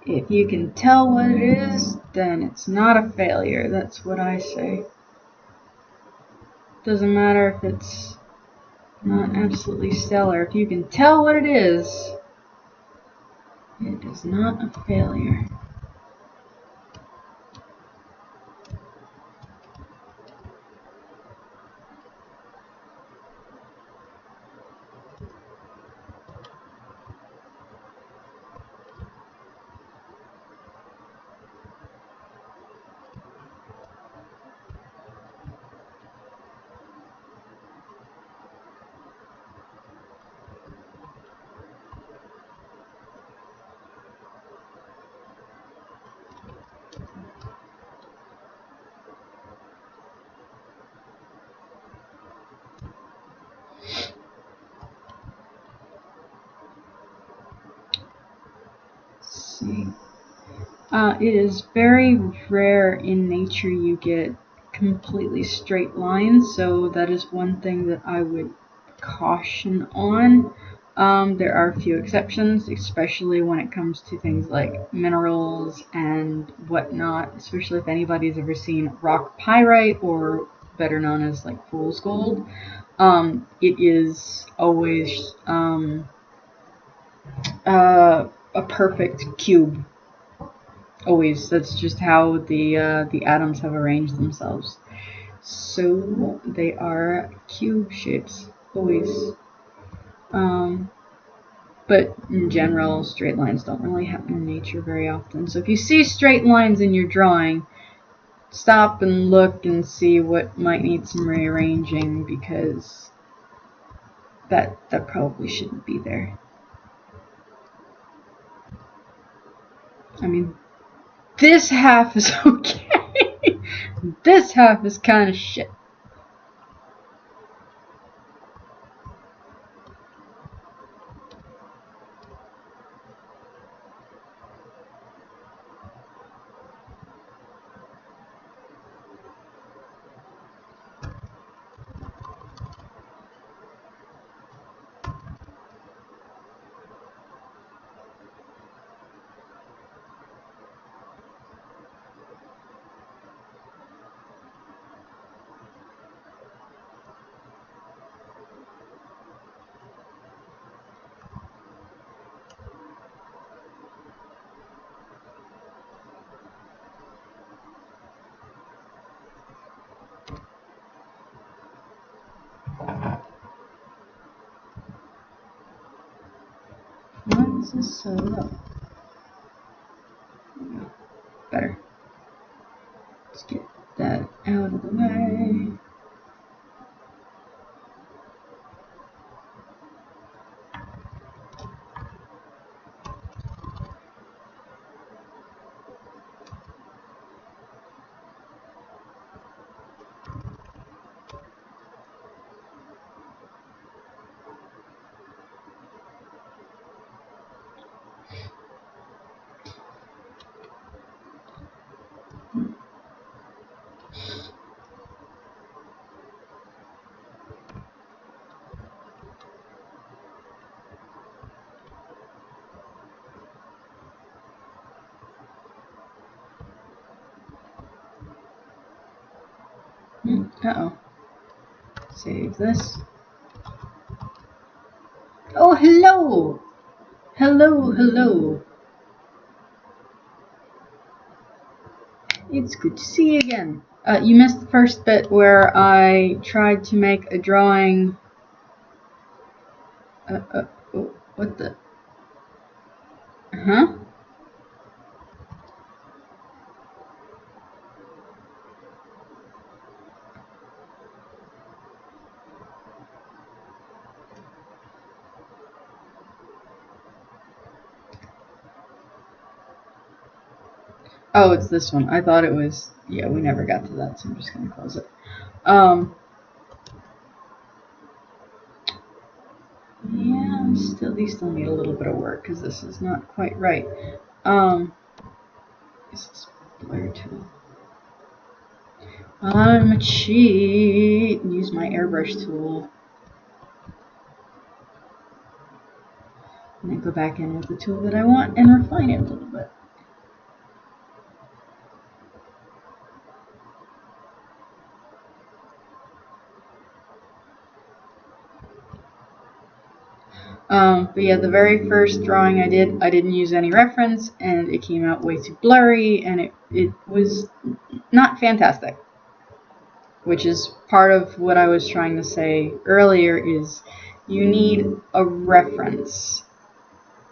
If you can tell what it is, then it's not a failure. That's what I say. Doesn't matter if it's not absolutely stellar. If you can tell what it is not a failure. See. It is very rare in nature you get completely straight lines, so that is one thing that I would caution on. There are a few exceptions, especially when it comes to things like minerals and whatnot, especially if anybody's ever seen rock pyrite, or better known as like fool's gold. It is always a perfect cube. Always. That's just how the atoms have arranged themselves. So they are cube shapes. Always. Um, but in general, straight lines don't really happen in nature very often. So if you see straight lines in your drawing, stop and look and see what might need some rearranging, because that probably shouldn't be there. I mean, this half is okay. This half is kind of shit. Why is this so low? Better. Let's get that out of the way. Uh-oh. Save this. Oh, hello! Hello, hello. It's good to see you again. You missed the first bit where I tried to make a drawing. Oh, what the? Huh? Oh, it's this one. I thought it was. Yeah, we never got to that, so I'm just gonna close it. Yeah, these still need a little bit of work because this is not quite right. Is this blur tool? I'm a cheat and use my airbrush tool. And then go back in with the tool that I want and refine it a little bit. But yeah, the very first drawing I didn't use any reference, and it came out way too blurry, and it was not fantastic. Which is part of what I was trying to say earlier, is you need a reference.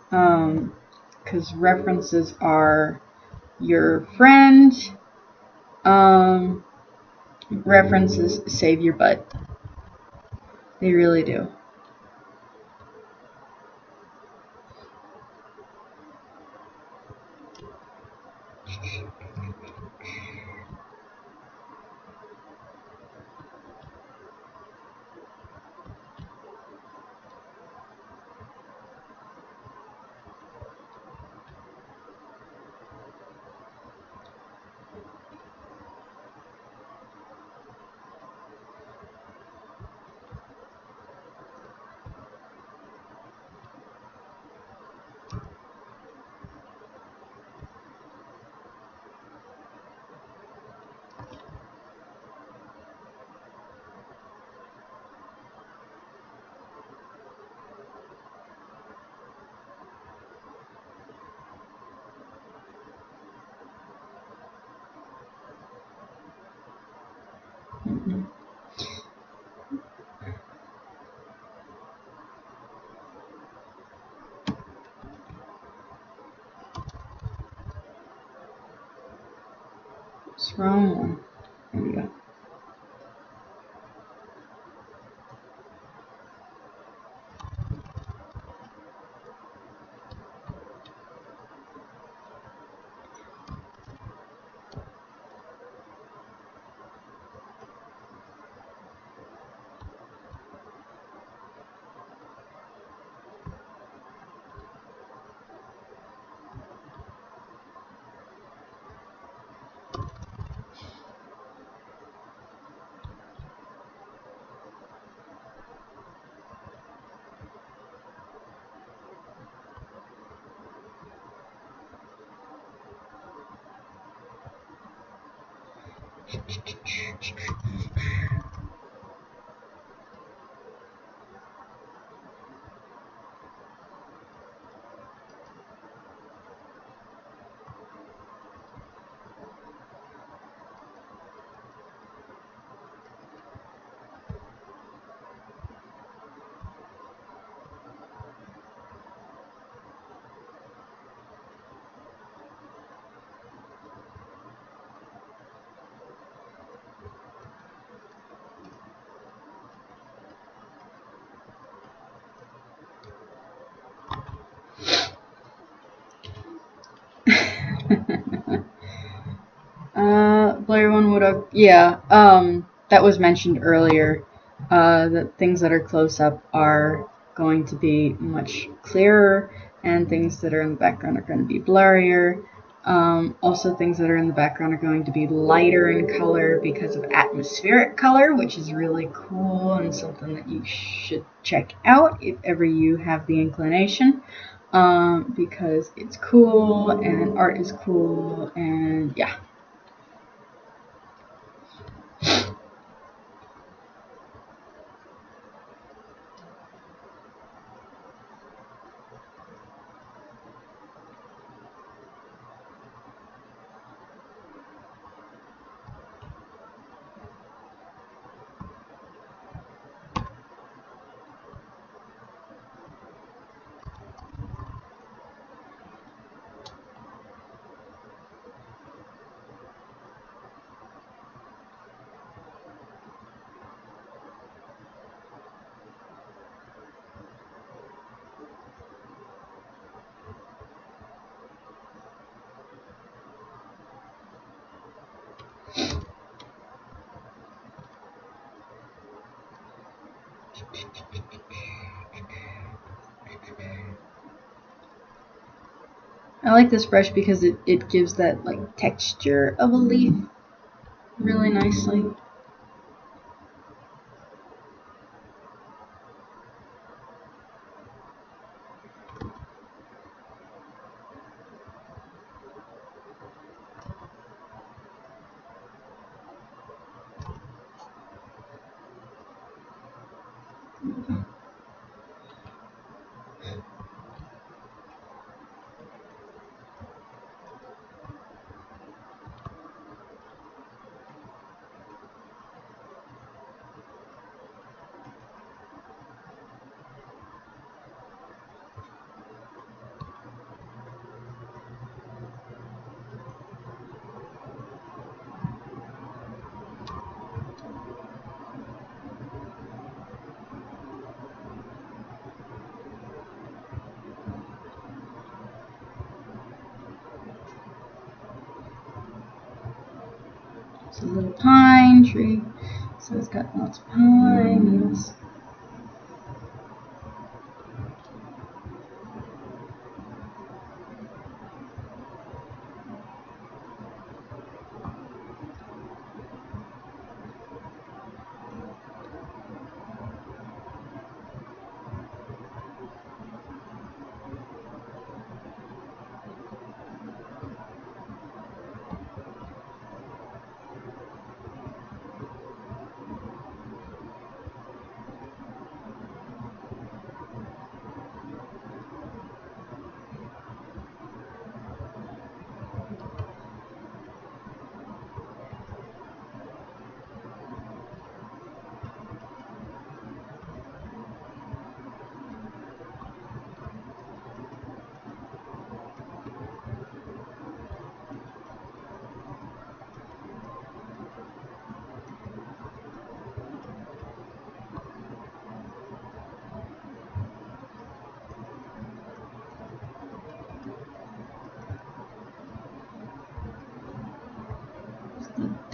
Because references are your friend. References save your butt. They really do. What's wrong? There we go. Blurry one would have, yeah, that was mentioned earlier, that things that are close up are going to be much clearer, and things that are in the background are going to be blurrier. Also, things that are in the background are going to be lighter in color because of atmospheric color, which is really cool and something that you should check out if ever you have the inclination, because it's cool and art is cool, and yeah. I like this brush because it gives that like texture of a leaf really nicely. It's a little pine tree, so it's got lots of pines.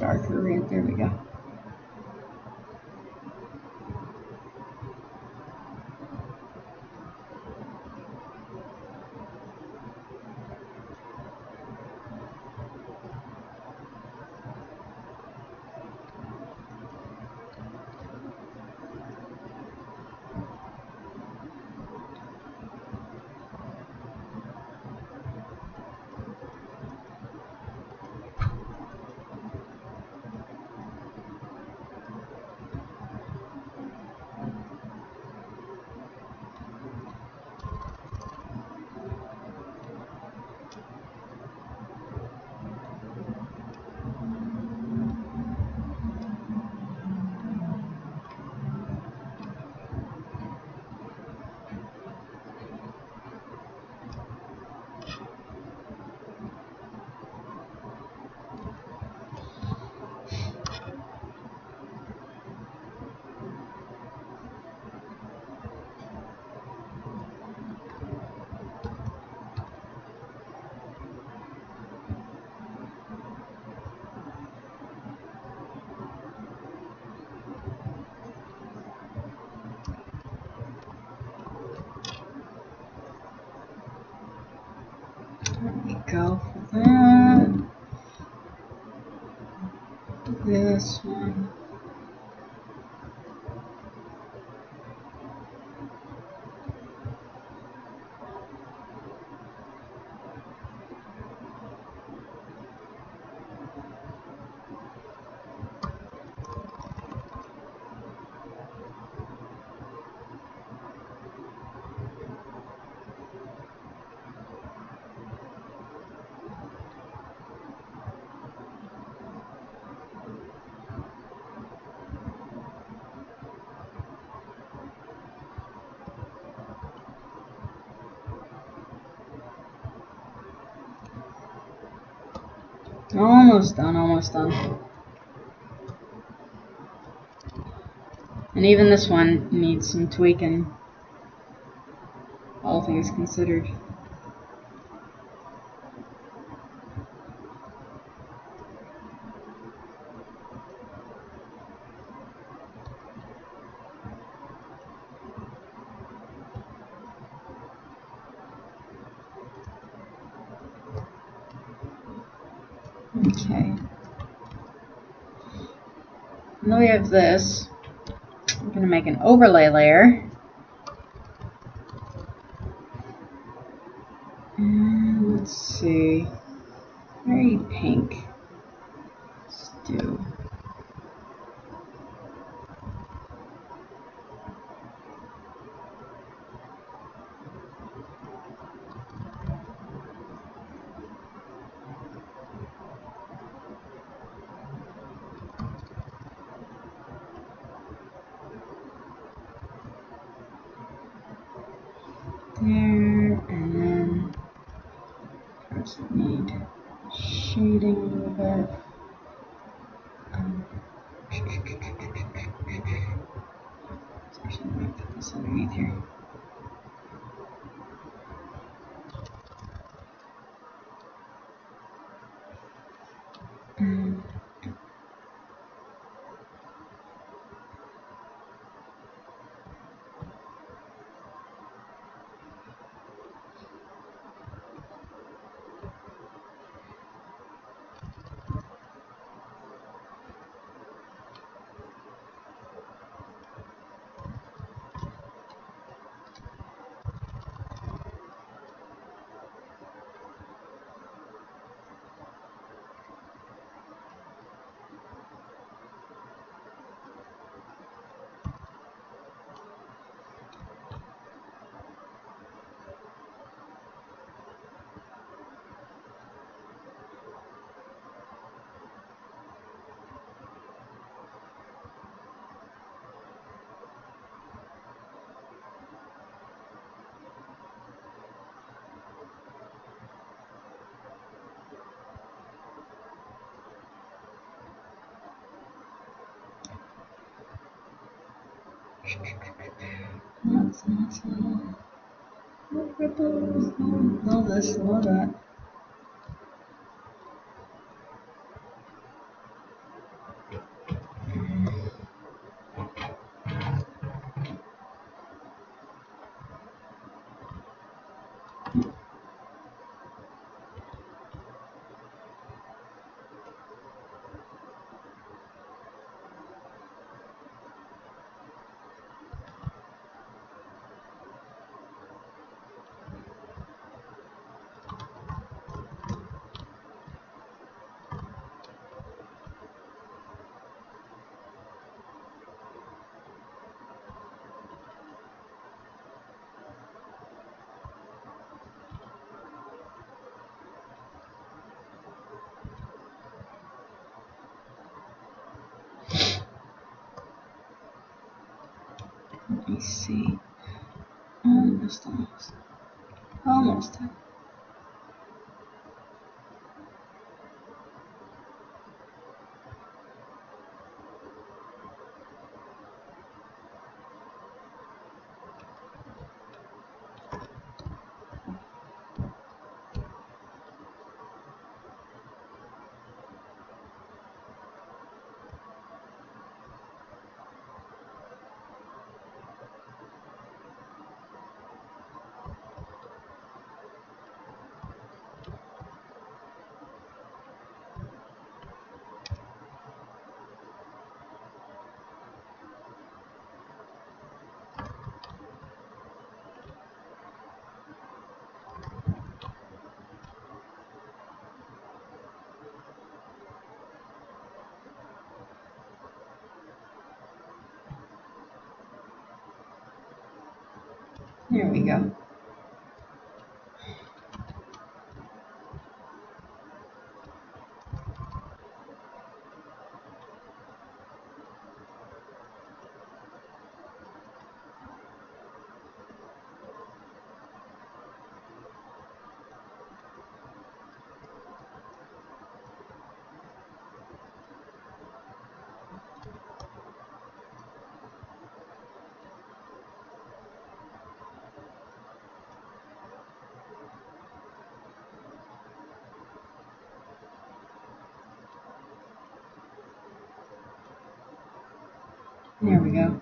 darker red. There we go. Go for that. This one. Almost done, almost done. And even this one needs some tweaking, all things considered. Okay. Now we have this. I'm going to make an overlay layer. And let's see. Very pink. Let's do. There, and then first need shading a little bit. Actually, I'm going to put this underneath here. No ripples, no this, no that. me see. Almost. Almost. There we go. There we go.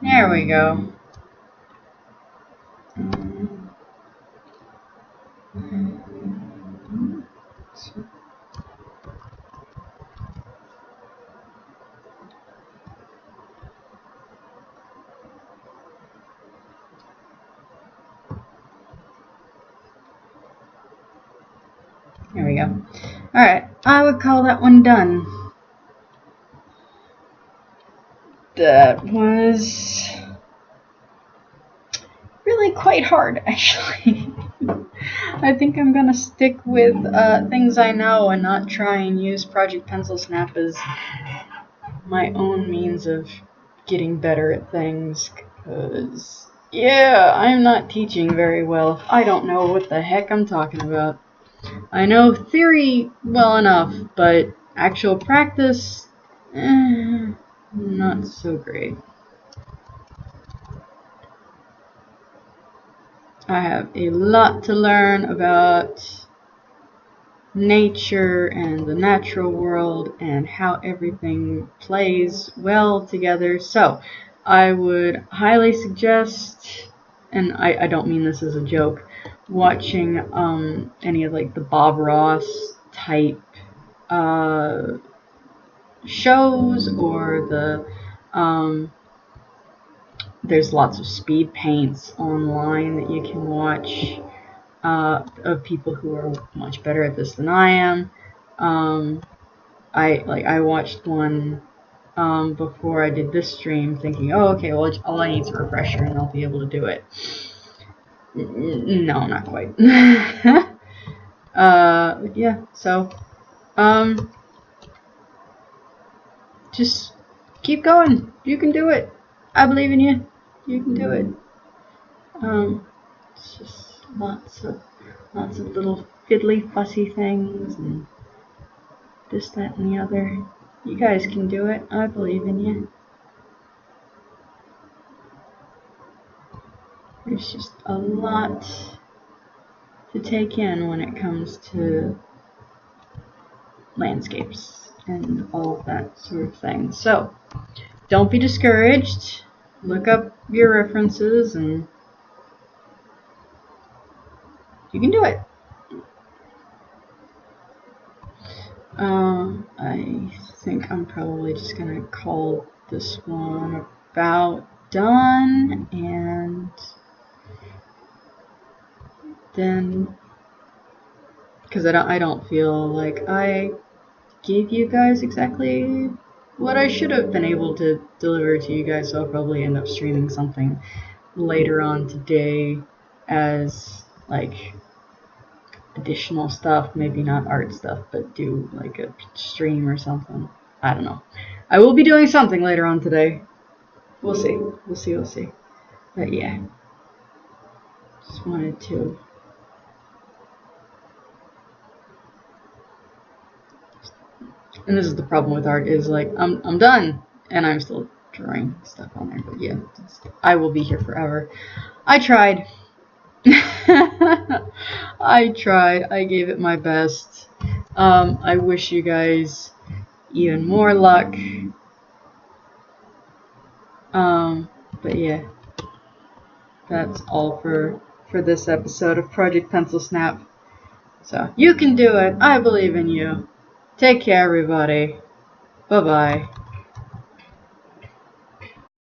There we go. There we go. Alright, I would call that one done. That was really quite hard, actually. I think I'm gonna stick with things I know and not try and use Project Pencil Snap as my own means of getting better at things, because, yeah, I'm not teaching very well. I don't know what the heck I'm talking about. I know theory well enough, but actual practice, not so great. I have a lot to learn about nature and the natural world and how everything plays well together. So I would highly suggest, and I don't mean this as a joke, watching any of like the Bob Ross type shows, or the there's lots of speed paints online that you can watch of people who are much better at this than I am. I watched one before I did this stream, thinking, oh, okay, well, all I need is a refresher and I'll be able to do it. No, not quite. Yeah, so just keep going. You can do it. I believe in you. You can do it. It's just lots of little fiddly fussy things and this, that, and the other. You guys can do it. I believe in you. There's just a lot to take in when it comes to landscapes and all of that sort of thing. So, don't be discouraged. Look up your references and you can do it. I think I'm probably just gonna call this one about done, and then, because I don't feel like I gave you guys exactly what I should have been able to deliver to you guys, so I'll probably end up streaming something later on today as like additional stuff, maybe not art stuff, but do like a stream or something. I don't know. I will be doing something later on today. We'll see. We'll see. But yeah. Just wanted to and this is the problem with art is like I'm done and I'm still drawing stuff on there, but yeah, I will be here forever. I tried. I tried. I gave it my best. I wish you guys even more luck. But yeah, that's all for this episode of Project Pencil Snap. So you can do it. I believe in you. Take care, everybody. Bye-bye.